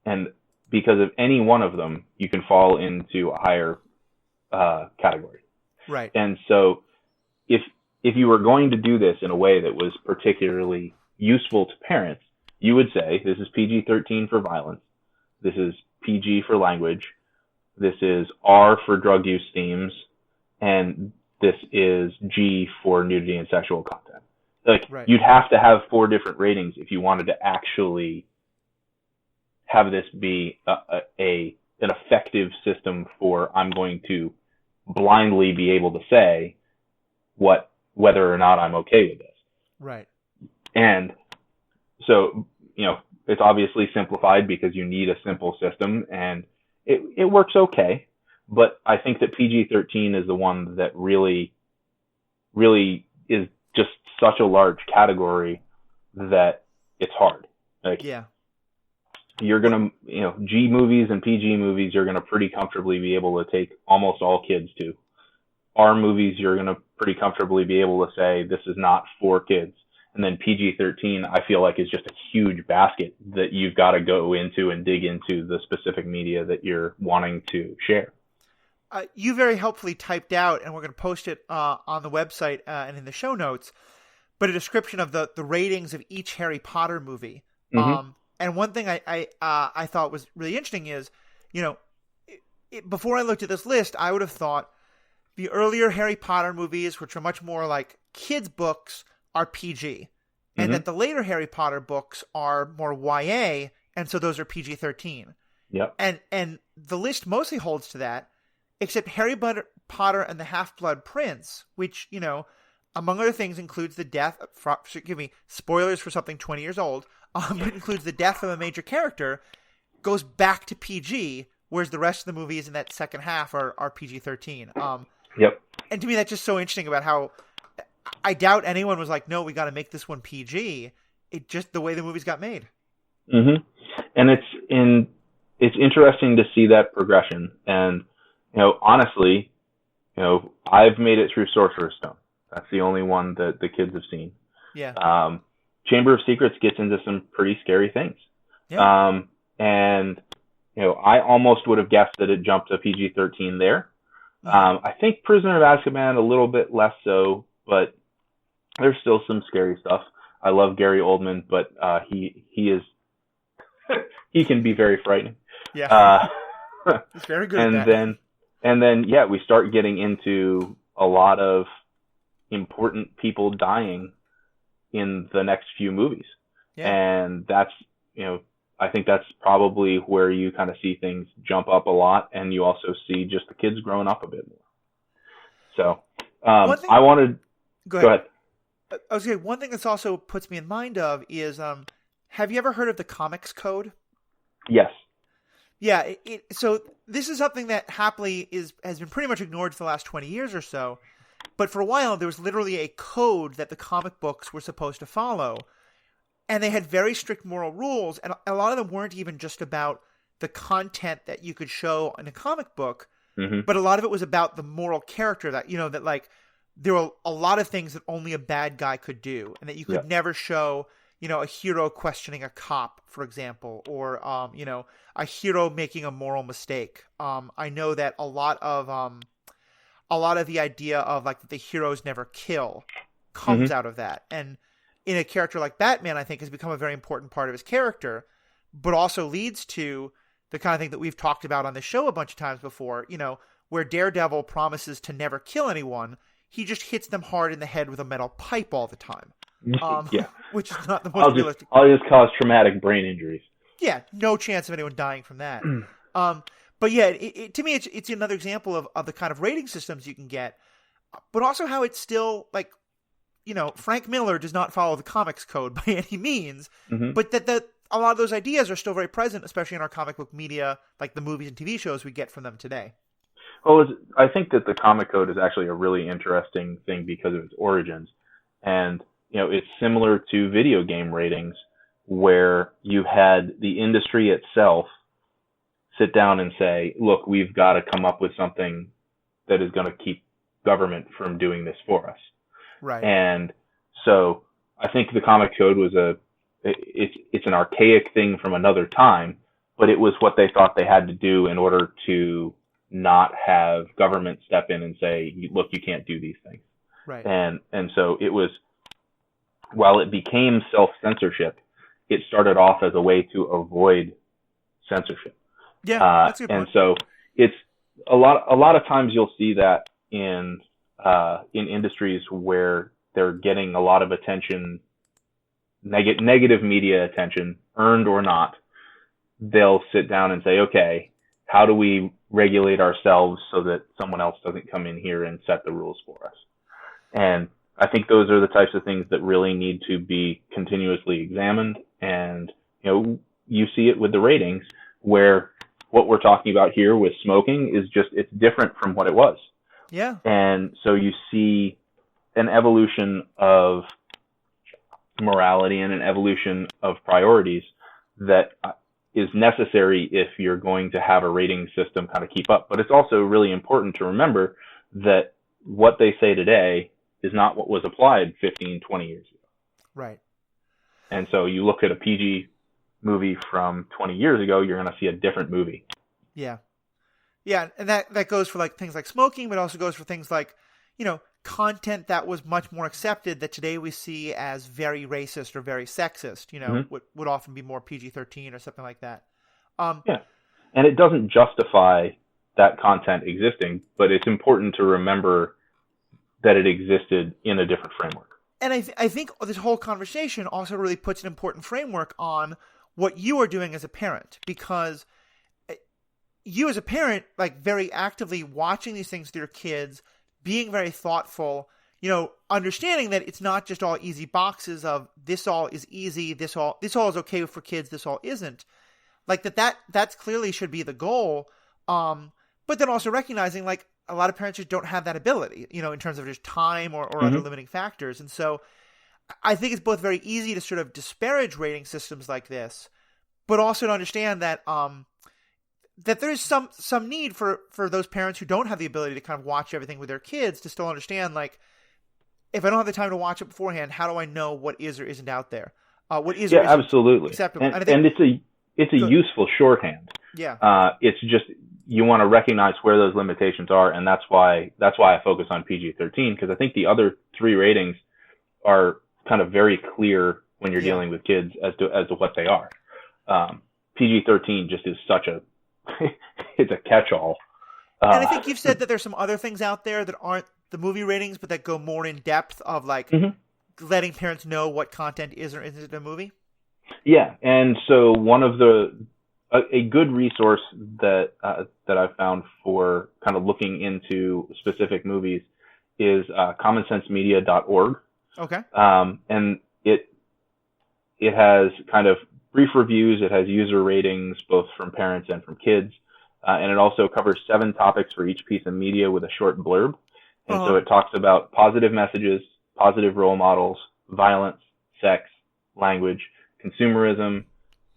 and because of any one of them, you can fall into a higher category. Right. And so if you were going to do this in a way that was particularly useful to parents, you would say, this is PG-13 for violence, this is PG for language, this is R for drug use themes, and this is G for nudity and sexual content. You'd have to have 4 different ratings if you wanted to actually have this be an effective system for, I'm going to blindly be able to say whether or not I'm okay with this. Right. And so, it's obviously simplified because you need a simple system, and it works okay. but I think that PG-13 is the one that really is just such a large category that it's hard. Like, Yeah. you're gonna, G movies and PG movies, you're gonna pretty comfortably be able to take almost all kids to. R movies, you're gonna pretty comfortably be able to say this is not for kids. And then PG-13, I feel like, is just a huge basket that you've got to go into and dig into the specific media that you're wanting to share. You very helpfully typed out, and we're going to post it on the website and in the show notes, but a description of the ratings of each Harry Potter movie. Mm-hmm. And one thing I thought was really interesting is, before I looked at this list, I would have thought the earlier Harry Potter movies, which are much more like kids' books, are PG, and that the later Harry Potter books are more YA, and so those are PG-13. Yep. And the list mostly holds to that, except Harry Potter and the Half-Blood Prince, which, among other things, includes the death. Spoilers for something 20 years old. It includes the death of a major character, goes back to PG, whereas the rest of the movies in that second half are PG-13. Yep. And to me, that's just so interesting about how I doubt anyone was like, no, we got to make this one PG. It just the way the movies got made. Mm-hmm. And it's interesting to see that progression. And honestly, I've made it through Sorcerer's Stone. That's the only one that the kids have seen. Yeah. Chamber of Secrets gets into some pretty scary things. Yeah. And I almost would have guessed that it jumped to PG-13 there. I think Prisoner of Azkaban a little bit less so, but there's still some scary stuff. I love Gary Oldman, but he is he can be very frightening. Yeah. He's very good at that. And then we start getting into a lot of important people dying in the next few movies. Yeah. And that's, I think that's probably where you kind of see things jump up a lot, and you also see just the kids growing up a bit more. So I wanted... Go ahead. I was going to say, one thing this also puts me in mind of is, have you ever heard of the Comics Code? Yes. Yeah. So this is something that happily has been pretty much ignored for the last 20 years or so. But for a while, there was literally a code that the comic books were supposed to follow. And they had very strict moral rules. And a lot of them weren't even just about the content that you could show in a comic book. Mm-hmm. But a lot of it was about the moral character that, that like there were a lot of things that only a bad guy could do. And that you could never show, a hero questioning a cop, for example. Or, a hero making a moral mistake. I know that a lot of the idea of like that the heroes never kill comes out of that. And in a character like Batman, I think has become a very important part of his character, but also leads to the kind of thing that we've talked about on the show a bunch of times before, where Daredevil promises to never kill anyone. He just hits them hard in the head with a metal pipe all the time. Which is not the most realistic. I'll just cause traumatic brain injuries. Yeah. No chance of anyone dying from that. But yeah, to me, it's another example of the kind of rating systems you can get, but also how it's still like, Frank Miller does not follow the Comics Code by any means, but that a lot of those ideas are still very present, especially in our comic book media, like the movies and TV shows we get from them today. Well, I think that the Comic Code is actually a really interesting thing because of its origins. And, it's similar to video game ratings where you had the industry itself sit down and say, look, we've got to come up with something that is going to keep government from doing this for us. Right. And so I think the Comic Code was it's an archaic thing from another time, but it was what they thought they had to do in order to not have government step in and say, look, you can't do these things. Right. And so it was, while it became self-censorship, it started off as a way to avoid censorship. Yeah, that's a good point. And so it's a lot of times you'll see that in industries where they're getting a lot of attention, negative media attention, earned or not. They'll sit down and say, okay, how do we regulate ourselves so that someone else doesn't come in here and set the rules for us? And I think those are the types of things that really need to be continuously examined. And, you see it with the ratings where what we're talking about here with smoking is just, it's different from what it was. Yeah. And so you see an evolution of morality and an evolution of priorities that is necessary if you're going to have a rating system kind of keep up. But it's also really important to remember that what they say today is not what was applied 15, 20 years ago. Right. And so you look at a PG movie from 20 years ago, you're going to see a different movie. Yeah. Yeah, and that goes for like things like smoking, but also goes for things like, content that was much more accepted that today we see as very racist or very sexist, would often be more PG-13 or something like that. Yeah. And it doesn't justify that content existing, but it's important to remember that it existed in a different framework. And I think this whole conversation also really puts an important framework on what you are doing as a parent, because you as a parent, like very actively watching these things with your kids, being very thoughtful, understanding that it's not just all easy boxes of this all is easy, this all is okay for kids, this all isn't. Like that's clearly should be the goal. But then also recognizing like a lot of parents just don't have that ability, in terms of just time or other limiting factors. And so I think it's both very easy to sort of disparage rating systems like this, but also to understand that that there is some need for those parents who don't have the ability to kind of watch everything with their kids to still understand, like, if I don't have the time to watch it beforehand, how do I know what is or isn't out there? What is or isn't absolutely acceptable? And it's a useful shorthand. Yeah. It's just you want to recognize where those limitations are, and that's why I focus on PG-13, because I think the other three ratings are kind of very clear when you're dealing with kids as to what they are. PG-13 just is such a it's a catch-all. And I think you've said that there's some other things out there that aren't the movie ratings, but that go more in depth of like letting parents know what content is or isn't in a movie. Yeah, and so one of a good resource that I've found for kind of looking into specific movies is commonsensemedia.org. Okay. And it has kind of brief reviews. It has user ratings, both from parents and from kids. And it also covers 7 topics for each piece of media with a short blurb. And so it talks about positive messages, positive role models, violence, sex, language, consumerism,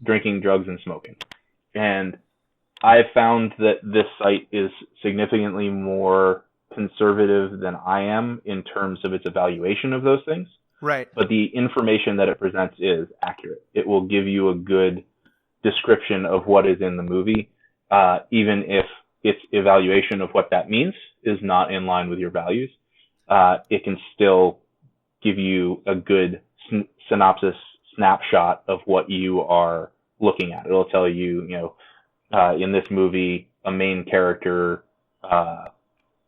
drinking, drugs, and smoking. And I've found that this site is significantly more conservative than I am in terms of its evaluation of those things. Right. But the information that it presents is accurate. It will give you a good description of what is in the movie, even if its evaluation of what that means is not in line with your values. It can still give you a good synopsis, snapshot of what you are looking at. It'll tell you, in this movie, a main character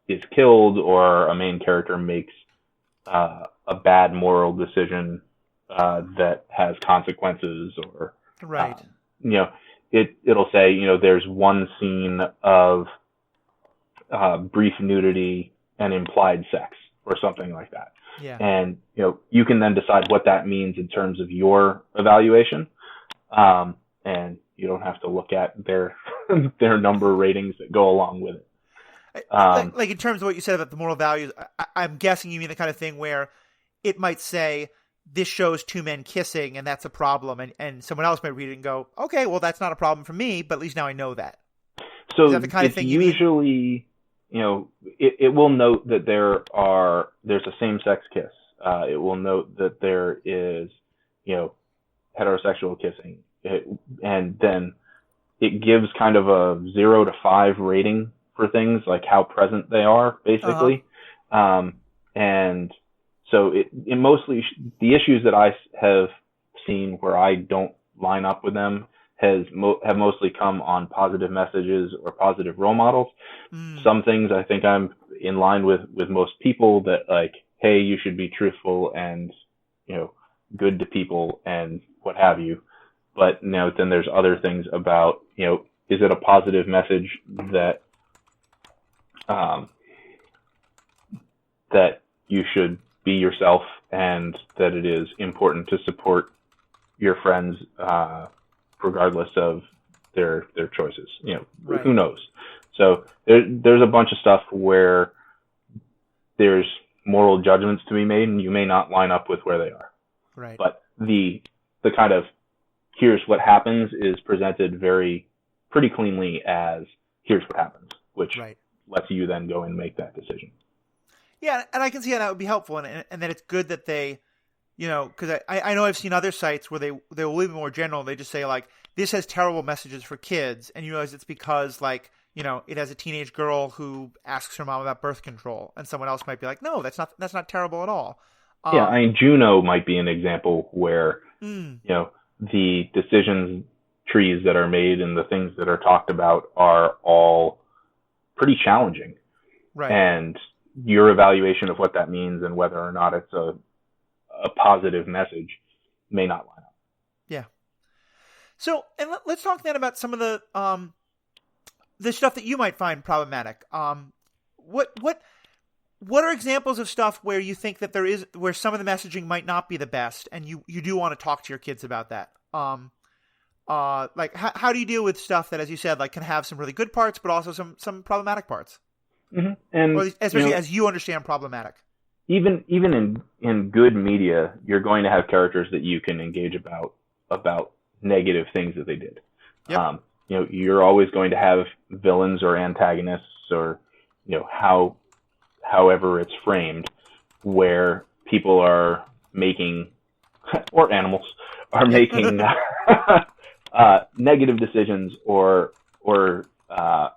is killed, or a main character makes a bad moral decision that has consequences, or right. It'll say, there's one scene of brief nudity and implied sex, or something like that. Yeah. And you can then decide what that means in terms of your evaluation, and you don't have to look at their number ratings that go along with it. Like in terms of what you said about the moral values, I'm guessing you mean the kind of thing where it might say, this shows 2 men kissing and that's a problem. And someone else might read it and go, okay, well, that's not a problem for me, but at least now I know that. So is that the kind of thing you usually, it will note that there's a same-sex kiss. It will note that there is, heterosexual kissing. And then it gives kind of a 0 to 5 rating for things, like how present they are, basically. And so it mostly, the issues that I have seen where I don't line up with them have mostly come on positive messages or positive role models. Some things I think I'm in line with most people, that like, hey, you should be truthful and, good to people and what have you. But then there's other things about, is it a positive message that that you should be yourself, and that it is important to support your friends regardless of their choices. Right. Who knows? So there's a bunch of stuff where there's moral judgments to be made, and you may not line up with where they are. Right. But the kind of here's what happens is presented pretty cleanly as here's what happens, which Right. lets you then go and make that decision. Yeah, and I can see how that would be helpful, and that it's good that they, because I know I've seen other sites where they will be more general. They just say like, this has terrible messages for kids, and you realize it's because like, it has a teenage girl who asks her mom about birth control, and someone else might be like, no, that's not terrible at all. Yeah, I mean, Juno might be an example where, the decisions trees that are made and the things that are talked about are all pretty challenging. Right. And your evaluation of what that means and whether or not it's a positive message may not line up. Yeah. So, and let's talk then about some of the stuff that you might find problematic. What are examples of stuff where you think that where some of the messaging might not be the best, and you do want to talk to your kids about that? Like how do you deal with stuff that, as you said, like can have some really good parts, but also some problematic parts? Mm-hmm. And or especially as you understand problematic. Even in good media, you're going to have characters that you can engage about negative things that they did. Yep. You're always going to have villains or antagonists, or however it's framed, where people are making, or animals are making negative decisions or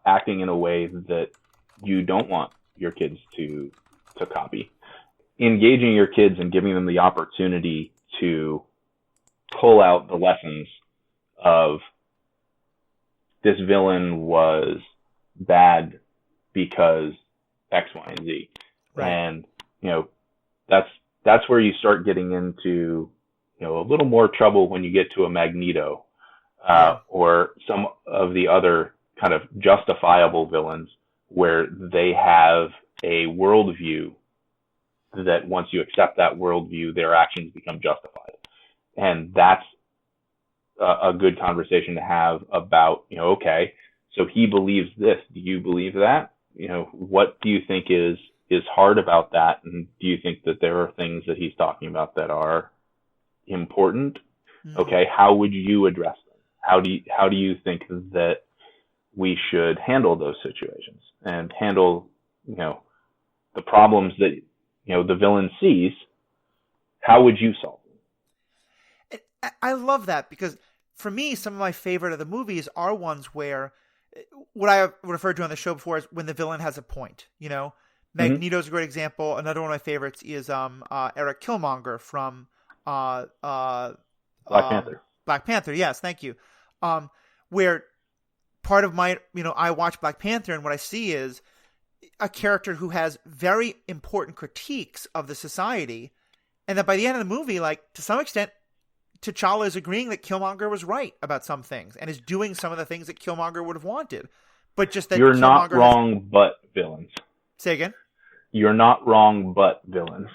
acting in a way that you don't want your kids to copy. Engaging your kids and giving them the opportunity to pull out the lessons of this villain was bad because X, Y, and Z. Right. And, that's where you start getting into, a little more trouble when you get to a Magneto, or some of the other kind of justifiable villains where they have a worldview that once you accept that worldview, their actions become justified. And that's a good conversation to have about, okay, so he believes this. Do you believe that? What do you think is hard about that? And do you think that there are things that he's talking about that are important? Mm-hmm. Okay, how would you address them? How do you think that we should handle those situations and handle, the problems that, the villain sees? How would you solve them? I love that, because for me, some of my favorite of the movies are ones where what I referred to on the show before is when the villain has a point. Magneto's a great example. Another one of my favorites is Eric Killmonger from Black Panther. Black Panther, yes, thank you. Where part of my, I watch Black Panther, and what I see is a character who has very important critiques of the society, and that by the end of the movie, like, to some extent, T'Challa is agreeing that Killmonger was right about some things and is doing some of the things that Killmonger would have wanted. But just that you're Killmonger not wrong, but villains. Say again? You're not wrong, but villains.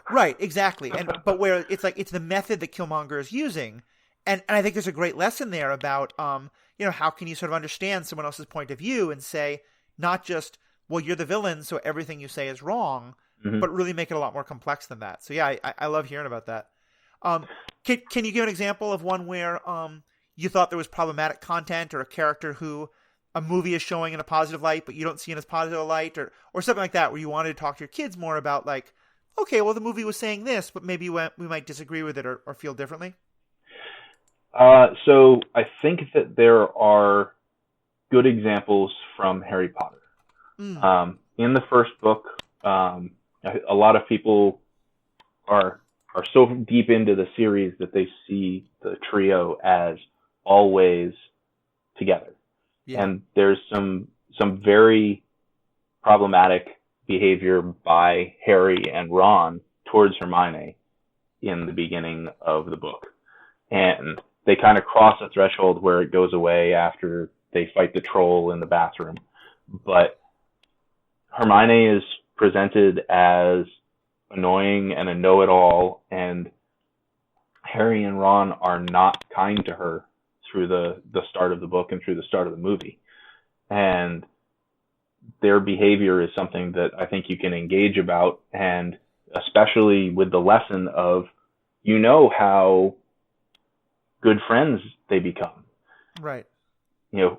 Right, exactly. But where it's like it's the method that Killmonger is using, and I think there's a great lesson there about how can you sort of understand someone else's point of view and say not just, well, you're the villain, so everything you say is wrong, but really make it a lot more complex than that. So yeah, I love hearing about that. Can you give an example of one where you thought there was problematic content, or a character who a movie is showing in a positive light, but you don't see in a positive light, or something like that, where you wanted to talk to your kids more about, like, okay, well, the movie was saying this, but maybe we might disagree with it or feel differently? So I think that there are good examples from Harry Potter. In the first book, a lot of people are so deep into the series that they see the trio as always together. Yeah. And there's some very problematic behavior by Harry and Ron towards Hermione in the beginning of the book. And they kind of cross a threshold where it goes away after they fight the troll in the bathroom. But Hermione is presented as annoying and a know-it-all, and Harry and Ron are not kind to her through the start of the book and through the start of the movie. And their behavior is something that I think you can engage about, and especially with the lesson of, how good friends they become. Right.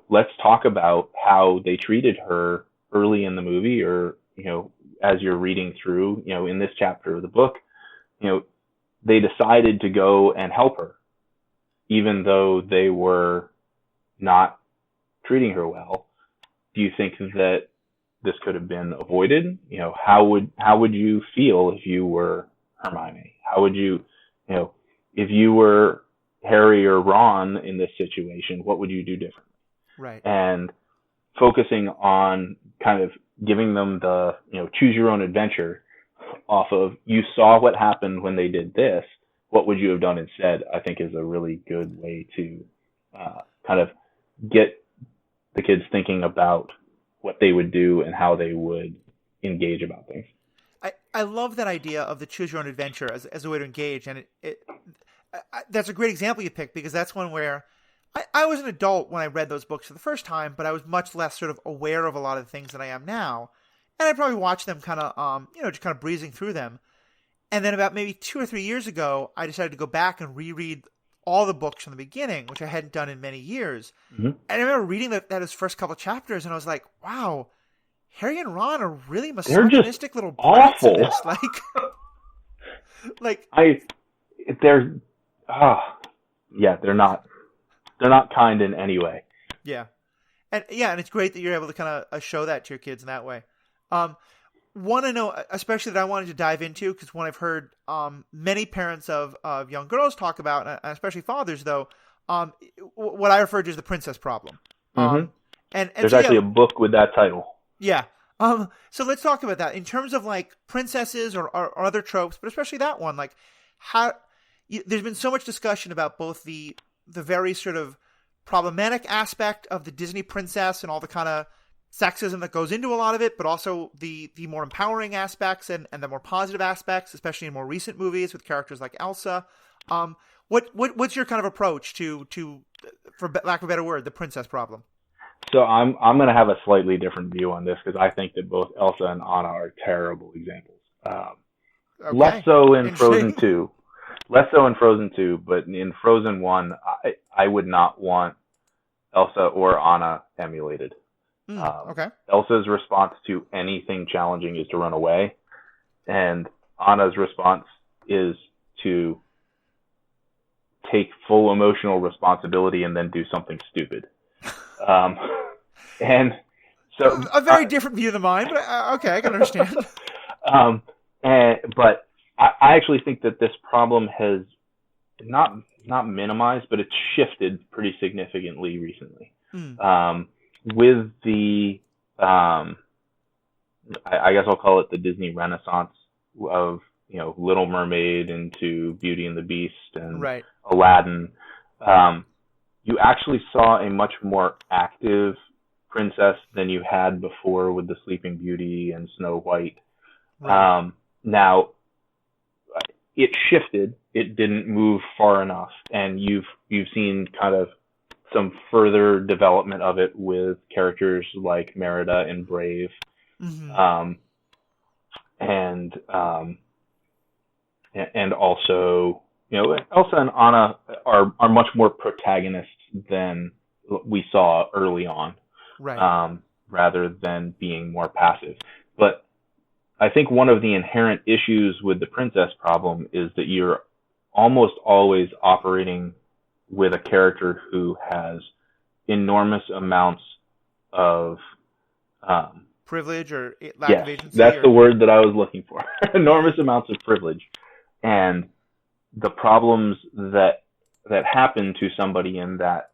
Let's talk about how they treated her early in the movie, or, as you're reading through, in this chapter of the book, they decided to go and help her, even though they were not treating her well. Do you think that this could have been avoided? How would you feel if you were Hermione? How would you, if you were Harry or Ron in this situation, what would you do differently? Right. And focusing on kind of giving them the, choose your own adventure off of, you saw what happened when they did this, what would you have done instead, I think is a really good way to kind of get the kids thinking about what they would do and how they would engage about things. I love that idea of the choose your own adventure as a way to engage. And that's a great example you picked, because that's one where I was an adult when I read those books for the first time, but I was much less sort of aware of a lot of the things that I am now. And I probably watched them kind of, just kind of breezing through them. And then about maybe 2 or 3 years ago, I decided to go back and reread all the books from the beginning, which I hadn't done in many years. Mm-hmm. And I remember reading that his first couple of chapters, and I was like, wow, Harry and Ron are really misogynistic little brats in this. They're not kind in any way. Yeah. And it's great that you're able to kind of show that to your kids in that way. One I know, especially that I wanted to dive into, because one I've heard many parents of young girls talk about, and especially fathers, though, what I refer to as the princess problem. Mm-hmm. And there's actually a book with that title. Yeah. So let's talk about that in terms of like princesses or other tropes, but especially that one. Like, there's been so much discussion about both the very sort of problematic aspect of the Disney princess and all the kind of sexism that goes into a lot of it, but also the more empowering aspects and the more positive aspects, especially in more recent movies with characters like Elsa. What's your kind of approach to, for lack of a better word, the princess problem? So I'm going to have a slightly different view on this, because I think that both Elsa and Anna are terrible examples. Okay. Less so in Frozen 2. Less so in Frozen 2, but in Frozen 1, I would not want Elsa or Anna emulated. Okay. Elsa's response to anything challenging is to run away, and Anna's response is to take full emotional responsibility and then do something stupid. And so a very different view than mine, but okay, I can understand. But I actually think that this problem has not minimized, but it's shifted pretty significantly recently. With the, I guess I'll call it the Disney Renaissance of, Little Mermaid into Beauty and the Beast and right. Aladdin, you actually saw a much more active princess than you had before with the Sleeping Beauty and Snow White. Right. Now, it shifted. It didn't move far enough, and you've seen kind of some further development of it with characters like Merida and Brave, mm-hmm. And also, Elsa and Anna are much more protagonists than we saw early on, right? Rather than being more passive. But I think one of the inherent issues with the princess problem is that you're almost always operating with a character who has enormous amounts of privilege or lack of agency. That's the word that I was looking for. Enormous amounts of privilege. And the problems that happen to somebody in that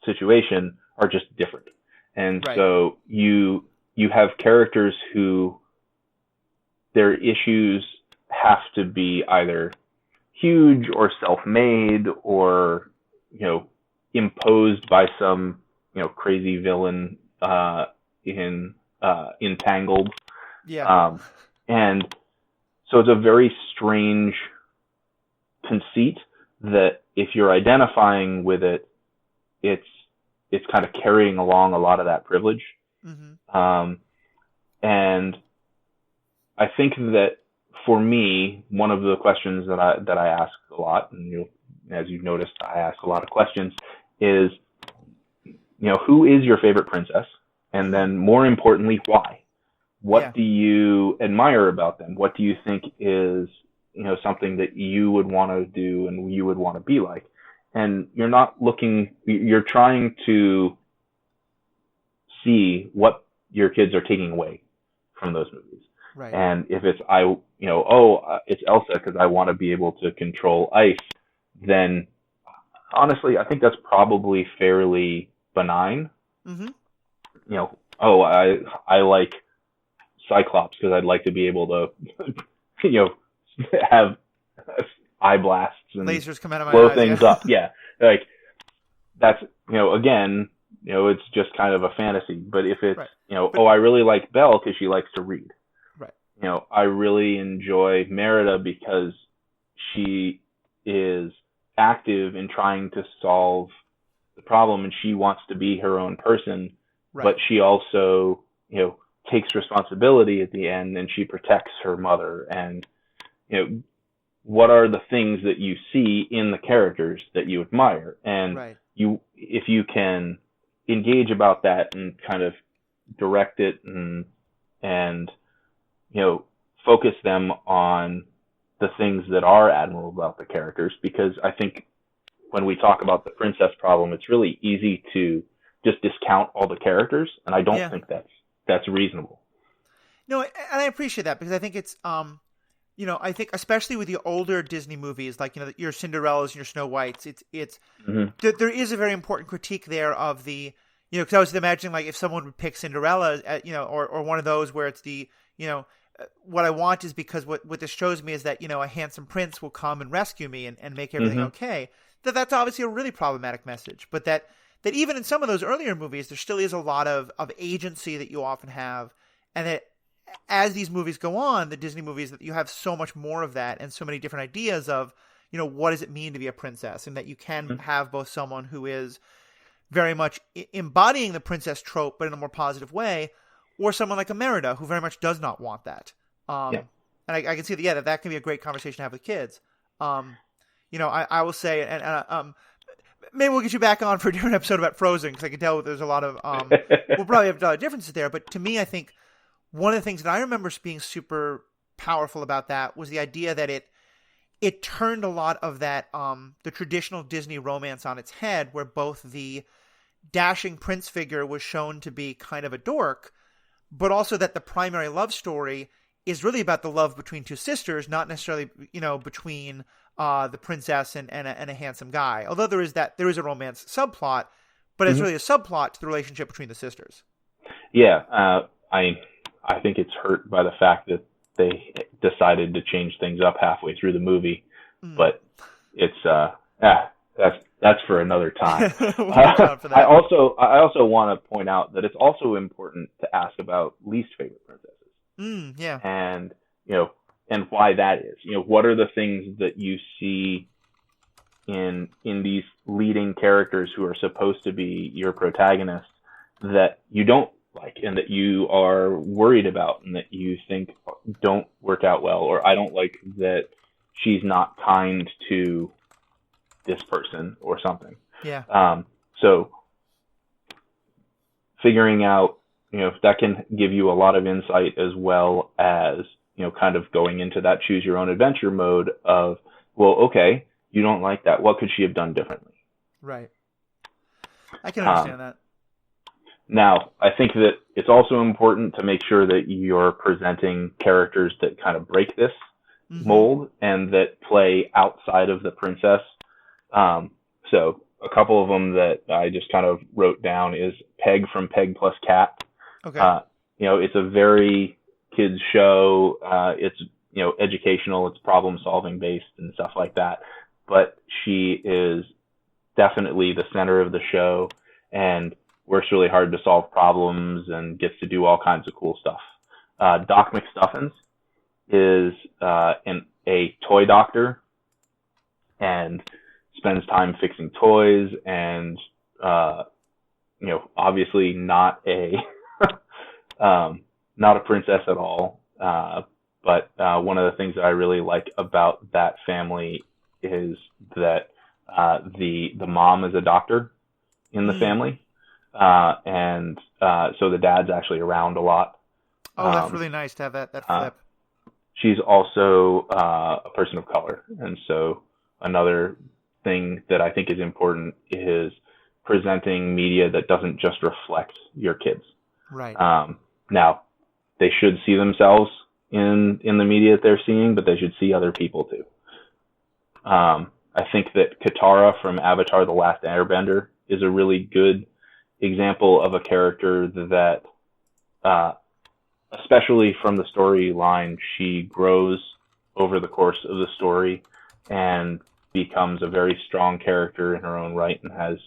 situation are just different. And right. So you have characters who their issues have to be either huge or self-made or, imposed by some, crazy villain in Entangled. Yeah. And so it's a very strange conceit, that if you're identifying with it, it's kind of carrying along a lot of that privilege. And I think that for me, one of the questions that I ask a lot, and as you've noticed, I ask a lot of questions, is, who is your favorite princess? And then more importantly, why? What do you admire about them? What do you think is, something that you would want to do and you would want to be like? And you're trying to see what your kids are taking away from those movies. Right. And if it's, it's Elsa because I want to be able to control ice, then honestly, I think that's probably fairly benign. I like Cyclops because I'd like to be able to, have eye blasts and lasers come out of my blow eyes, things up. Yeah, like that's again, it's just kind of a fantasy. But if it's I really like Belle because she likes to read. Right. I really enjoy Merida because she is active in trying to solve the problem and she wants to be her own person. Right. But she also takes responsibility at the end and she protects her mother. And what are the things that you see in the characters that you admire? And if you can engage about that and kind of direct it and focus them on the things that are admirable about the characters, because I think when we talk about the princess problem, it's really easy to just discount all the characters, and I don't think that's reasonable. No, and I appreciate that because I think it's I think especially with the older Disney movies, like your Cinderellas and your Snow Whites, it's there is a very important critique there of the because I was imagining like if someone would pick Cinderella, or one of those where it's the what I want is because what this shows me is that a handsome prince will come and rescue me and make everything okay. That's obviously a really problematic message, but that even in some of those earlier movies, there still is a lot of agency that you often have, and that as these movies go on, the Disney movies, that you have so much more of that and so many different ideas of, what does it mean to be a princess, and that you can have both someone who is very much embodying the princess trope, but in a more positive way, or someone like a Merida who very much does not want that. And I can see that can be a great conversation to have with kids. I will say, and maybe we'll get you back on for a different episode about Frozen, because I can tell there's a lot of we'll probably have a lot of differences there. But to me, I think one of the things that I remember being super powerful about that was the idea that it turned a lot of that the traditional Disney romance on its head, where both the dashing prince figure was shown to be kind of a dork, but also that the primary love story is really about the love between two sisters, not necessarily between the princess and a handsome guy. Although there is a romance subplot, but it's really a subplot to the relationship between the sisters. Yeah, I think it's hurt by the fact that they decided to change things up halfway through the movie, but it's that's for another time. I also want to point out that it's also important to ask about least favorite princesses. And and why that is. What are the things that you see in these leading characters who are supposed to be your protagonists that you don't like and that you are worried about and that you think don't work out well, or I don't like that she's not kind to this person or something. So figuring out, that can give you a lot of insight, as well as, kind of going into that choose your own adventure mode of, well, okay, you don't like that. What could she have done differently? Right. I can understand that. Now, I think that it's also important to make sure that you're presenting characters that kind of break this mold and that play outside of the princess. So a couple of them that I just kind of wrote down is Peg from Peg Plus Cat. Okay. It's a very kids show. It's, educational, it's problem solving based and stuff like that. But she is definitely the center of the show and works really hard to solve problems and gets to do all kinds of cool stuff. Doc McStuffins is a toy doctor, and spends time fixing toys and, obviously not a, not a princess at all. But one of the things that I really like about that family is that the mom is a doctor in the family, and so the dad's actually around a lot. Oh, that's really nice to have that flip. She's also a person of color, and so another thing that I think is important is presenting media that doesn't just reflect your kids. Right. Now, they should see themselves in the media that they're seeing, but they should see other people too. I think that Katara from Avatar: The Last Airbender is a really good example of a character that, especially from the storyline, she grows over the course of the story and becomes a very strong character in her own right, and has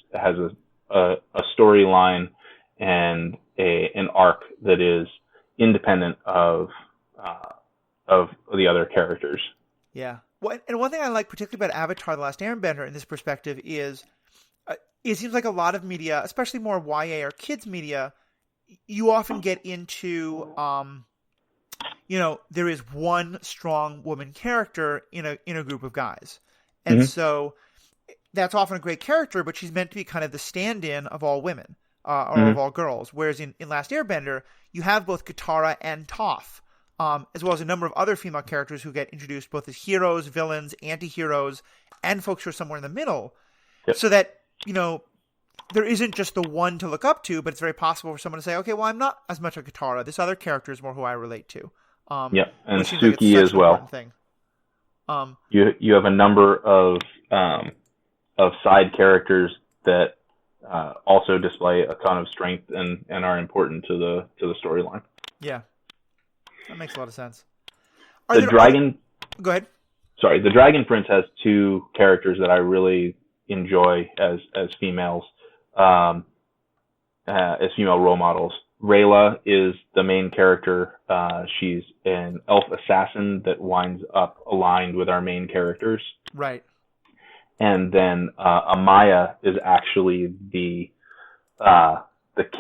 a storyline and an arc that is independent of the other characters. Yeah. Well, and one thing I like particularly about Avatar: The Last Airbender in this perspective is it seems like a lot of media, especially more YA or kids media, you often get into, there is one strong woman character in a group of guys. And so that's often a great character, but she's meant to be kind of the stand-in of all women, or of all girls. Whereas in Last Airbender, you have both Katara and Toph, as well as a number of other female characters who get introduced both as heroes, villains, anti-heroes, and folks who are somewhere in the middle. Yep. So that, there isn't just the one to look up to, but it's very possible for someone to say, okay, well, I'm not as much a Katara. This other character is more who I relate to. And Suki as well. Thing. You have a number of side characters that also display a ton of strength and are important to the storyline. Yeah, that makes a lot of sense. Go ahead. Sorry, the Dragon Prince has two characters that I really enjoy as females, as female role models. Rayla is the main character. She's an elf assassin that winds up aligned with our main characters. Right. And then Amaya is actually the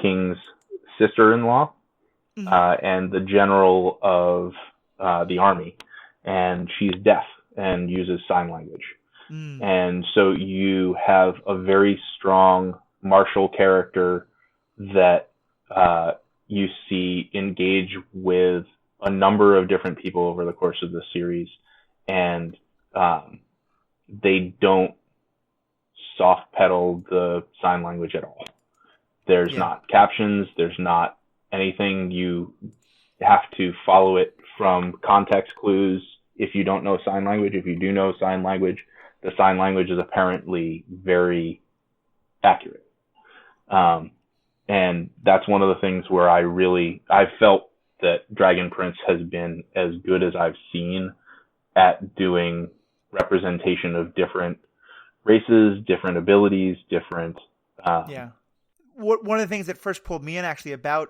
king's sister-in-law, and the general of the army. And she's deaf and uses sign language. And so you have a very strong martial character that you see engage with a number of different people over the course of the series, and they don't soft pedal the sign language at all. There's not captions, there's not anything. You have to follow it from context clues if you don't know sign language. If you do know sign language, the sign language is apparently very accurate. And that's one of the things where I felt that Dragon Prince has been as good as I've seen at doing representation of different races, different abilities, different... One of the things that first pulled me in actually about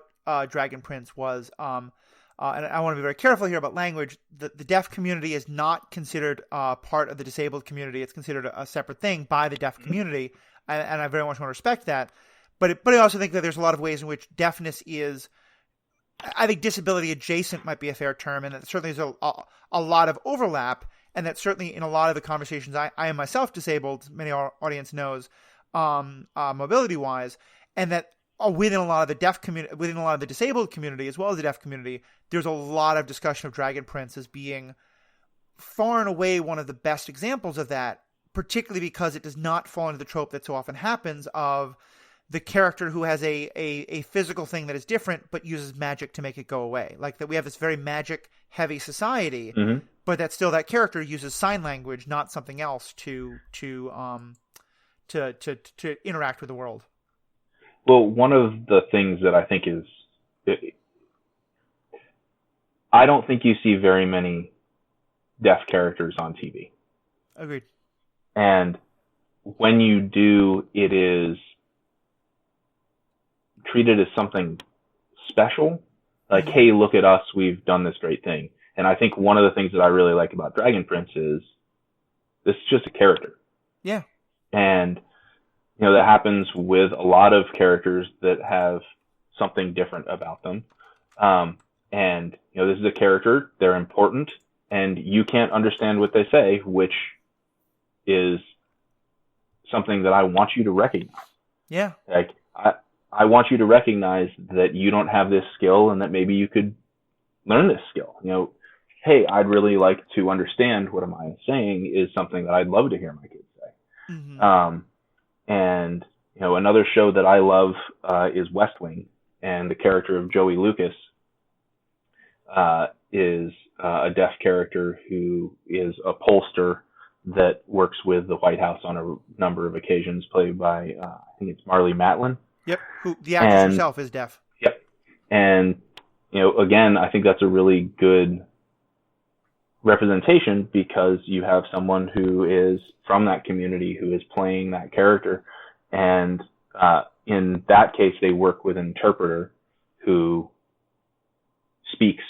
Dragon Prince was, and I want to be very careful here about language, the deaf community is not considered part of the disabled community. It's considered a separate thing by the deaf community, and I very much want to respect that. But I also think that there's a lot of ways in which deafness is, I think disability adjacent might be a fair term, and that certainly is a lot of overlap, and that certainly in a lot of the conversations, I am myself disabled, many of our audience knows, mobility-wise, and that within a lot of the deaf community, within a lot of the disabled community, as well as the deaf community, there's a lot of discussion of Dragon Prince as being far and away one of the best examples of that, particularly because it does not fall into the trope that so often happens of the character who has a physical thing that is different, but uses magic to make it go away. Like that we have this very magic heavy society, but that still that character uses sign language, not something else to interact with the world. Well, one of the things that I think is, I don't think you see very many deaf characters on TV. Agreed. And when you do, it is treated as something special. Like, hey, look at us, we've done this great thing. And I think one of the things that I really like about Dragon Prince is this is just a character. Yeah. And, that happens with a lot of characters that have something different about them. And, this is a character, they're important, and you can't understand what they say, which is something that I want you to recognize. Yeah. Like, I want you to recognize that you don't have this skill and that maybe you could learn this skill. Hey, I'd really like to understand what Amaya is saying is something that I'd love to hear my kids say. Mm-hmm. And, another show that I love is West Wing, and the character of Joey Lucas is a deaf character who is a pollster that works with the White House on a number of occasions, played by, I think it's Marlee Matlin. Yep, who the actress herself is deaf. Yep. And, again, I think that's a really good representation because you have someone who is from that community who is playing that character. And in that case, they work with an interpreter who speaks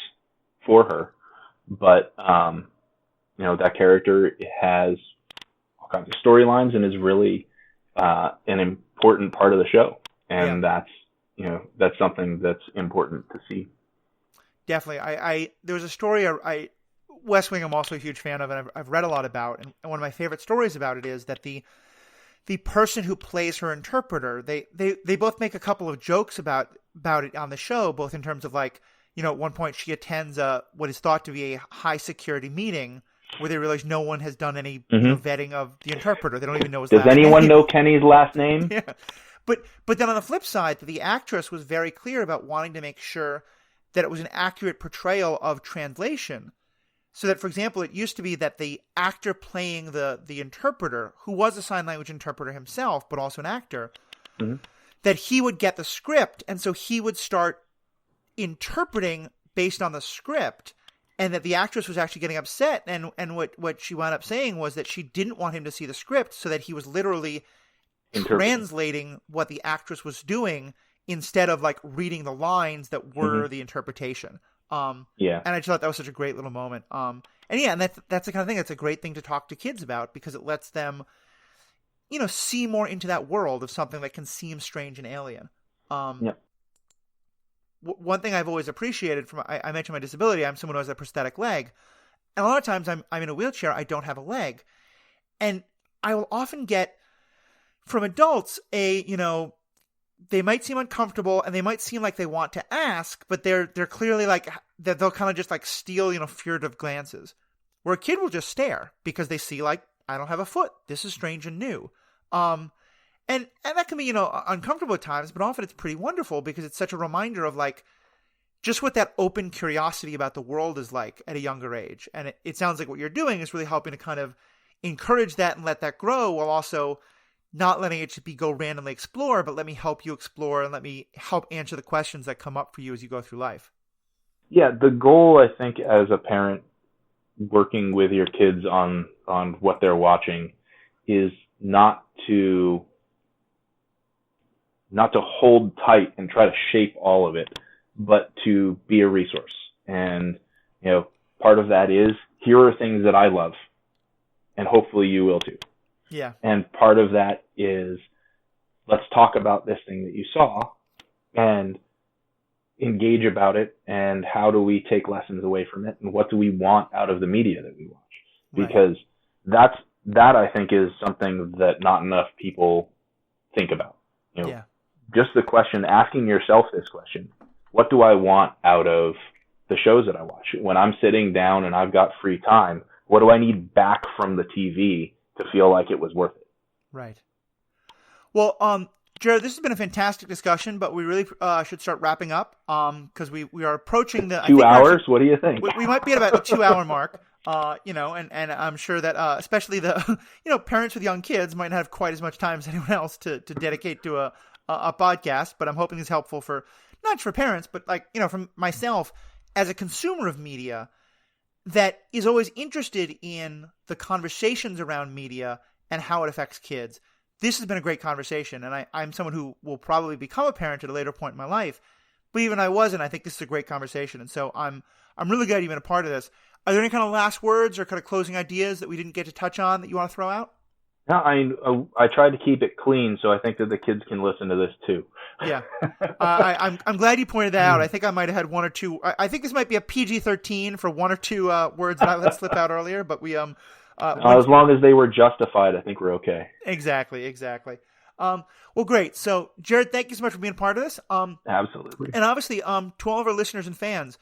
for her. But, that character has all kinds of storylines and is really an important part of the show. And that's something that's important to see. Definitely. There was a story, West Wing I'm also a huge fan of, and I've read a lot about. And one of my favorite stories about it is that the person who plays her interpreter, they both make a couple of jokes about it on the show, both in terms of at one point she attends what is thought to be a high security meeting where they realize no one has done any vetting of the interpreter. They don't even know his last name. Does anyone know Kenny's last name? Yeah. But then on the flip side, the actress was very clear about wanting to make sure that it was an accurate portrayal of translation. So that, for example, it used to be that the actor playing the interpreter, who was a sign language interpreter himself, but also an actor, that he would get the script, and so he would start interpreting based on the script, and that the actress was actually getting upset, and what she wound up saying was that she didn't want him to see the script, so that he was literally translating what the actress was doing instead of reading the lines that were the interpretation. And I just thought that was such a great little moment. And that's the kind of thing that's a great thing to talk to kids about because it lets them, see more into that world of something that can seem strange and alien. One thing I've always appreciated I mentioned my disability. I'm someone who has a prosthetic leg, and a lot of times I'm in a wheelchair. I don't have a leg, and I will often get from adults they might seem uncomfortable and they might seem like they want to ask, but they're clearly that they'll kind of just steal, furtive glances, where a kid will just stare because they see I don't have a foot. This is strange and new. And that can be, uncomfortable at times, but often it's pretty wonderful because it's such a reminder of just what that open curiosity about the world is like at a younger age. And it sounds like what you're doing is really helping to kind of encourage that and let that grow while also not letting it just be go randomly explore, but let me help you explore and let me help answer the questions that come up for you as you go through life. Yeah, the goal, I think, as a parent working with your kids on what they're watching is not to hold tight and try to shape all of it, but to be a resource. And, part of that is, here are things that I love, and hopefully you will too. Yeah. And part of that is, let's talk about this thing that you saw and engage about it, and how do we take lessons away from it, and what do we want out of the media that we watch? Because that I think is something that not enough people think about. Just the question, asking yourself this question, what do I want out of the shows that I watch? When I'm sitting down and I've got free time, what do I need back from the TV to feel like it was worth it? Right. Well, Jared, this has been a fantastic discussion, but we really should start wrapping up because we are approaching the 2 hours. What do you think? We might be at about the 2 hour mark. And I'm sure that especially the parents with young kids might not have quite as much time as anyone else to dedicate to a podcast. But I'm hoping it's helpful for not just for parents, but from myself as a consumer of media that is always interested in the conversations around media and how it affects kids. This has been a great conversation, and I'm someone who will probably become a parent at a later point in my life. But even I wasn't. I think this is a great conversation, and so I'm really glad you've been a part of this. Are there any kind of last words or kind of closing ideas that we didn't get to touch on that you want to throw out? No, I tried to keep it clean, so I think that the kids can listen to this too. Yeah, I'm glad you pointed that out. I think I might have had one or two. I think this might be a PG-13 for one or two words that I let slip out earlier, but we as long as they were justified, I think we're okay. Exactly. Well, great. So, Jared, thank you so much for being a part of this. Absolutely. And obviously, to all of our listeners and fans,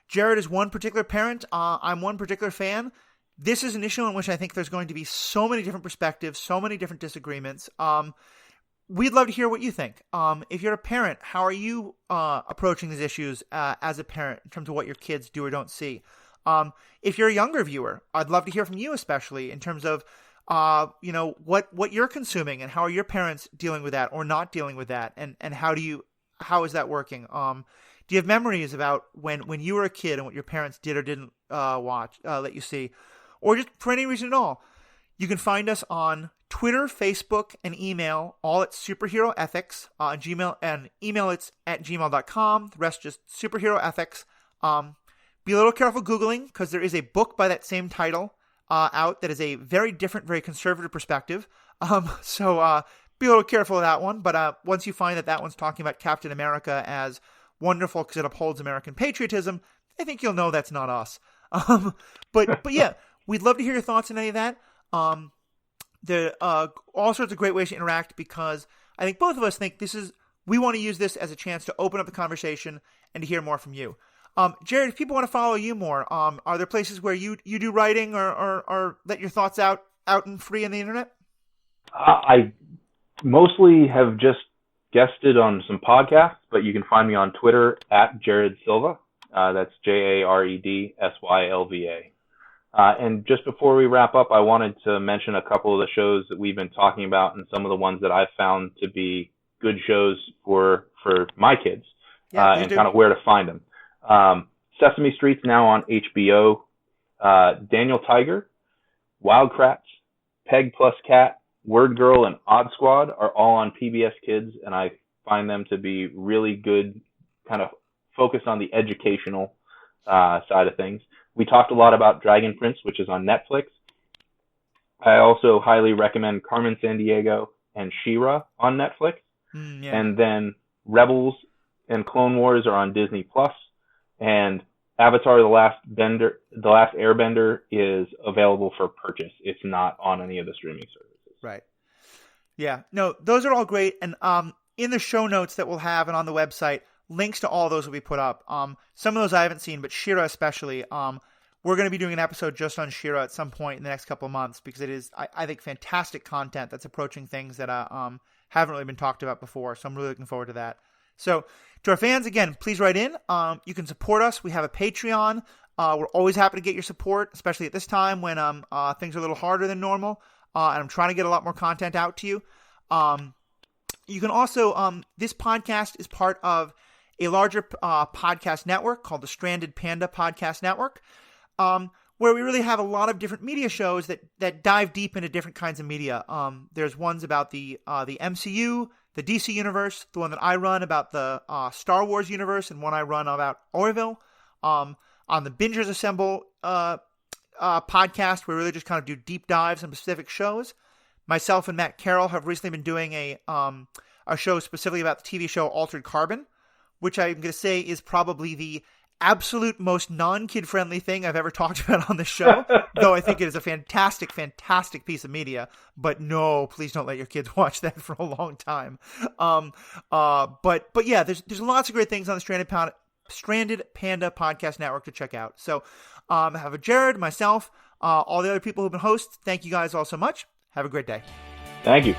Jared is one particular parent. I'm one particular fan. This is an issue in which I think there's going to be so many different perspectives, so many different disagreements. We'd love to hear what you think. If you're a parent, how are you approaching these issues as a parent in terms of what your kids do or don't see? If you're a younger viewer, I'd love to hear from you, especially in terms of what you're consuming and how are your parents dealing with that or not dealing with that, and how is that working? Do you have memories about when you were a kid and what your parents did or didn't let you see? Or just for any reason at all, you can find us on Twitter, Facebook, and email, all at Superhero Ethics, Gmail, and email it's at gmail.com. The rest just Superhero Ethics. Be a little careful Googling, because there is a book by that same title out that is a very different, very conservative perspective. So be a little careful of that one. But once you find that one's talking about Captain America as wonderful because it upholds American patriotism, I think you'll know that's not us. But yeah. We'd love to hear your thoughts on any of that. There are all sorts of great ways to interact, because I think both of us think we want to use this as a chance to open up the conversation and to hear more from you. Jared, if people want to follow you more, are there places where you do writing or let your thoughts out and free on the internet? I mostly have just guested on some podcasts, but you can find me on Twitter at Jared Sylva. That's JaredSylva. And just before we wrap up, I wanted to mention a couple of the shows that we've been talking about and some of the ones that I've found to be good shows for my kids, and kind of where to find them. Sesame Street's now on HBO. Daniel Tiger, Wild Kratts, Peg Plus Cat, Word Girl, and Odd Squad are all on PBS Kids, and I find them to be really good, kind of focused on the educational side of things. We talked a lot about Dragon Prince, which is on Netflix. I also highly recommend Carmen Sandiego and She-Ra on Netflix. And then Rebels and Clone Wars are on Disney Plus. And Avatar: The Last Airbender is available for purchase. It's not on any of the streaming services. Right. Yeah. No, those are all great. And in the show notes that we'll have and on the website, links to all those will be put up. Some of those I haven't seen, but She-Ra especially. We're going to be doing an episode just on She-Ra at some point in the next couple of months, because it is, I think, fantastic content that's approaching things that haven't really been talked about before. So I'm really looking forward to that. So to our fans, again, please write in. You can support us. We have a Patreon. We're always happy to get your support, especially at this time when things are a little harder than normal. And I'm trying to get a lot more content out to you. You can also, this podcast is part of a larger podcast network called the Stranded Panda Podcast Network, where we really have a lot of different media shows that dive deep into different kinds of media. There's ones about the MCU, the DC universe, the one that I run about the Star Wars universe, and one I run about Orville. On the Bingers Assemble podcast, we really just kind of do deep dives on specific shows. Myself and Matt Carroll have recently been doing a show specifically about the TV show Altered Carbon, which I'm going to say is probably the absolute most non-kid-friendly thing I've ever talked about on the show, though I think it is a fantastic, fantastic piece of media. But no, please don't let your kids watch that for a long time. But yeah, there's lots of great things on the Stranded Panda Podcast Network to check out. So have a Jared, myself, all the other people who've been hosts. Thank you guys all so much. Have a great day. Thank you.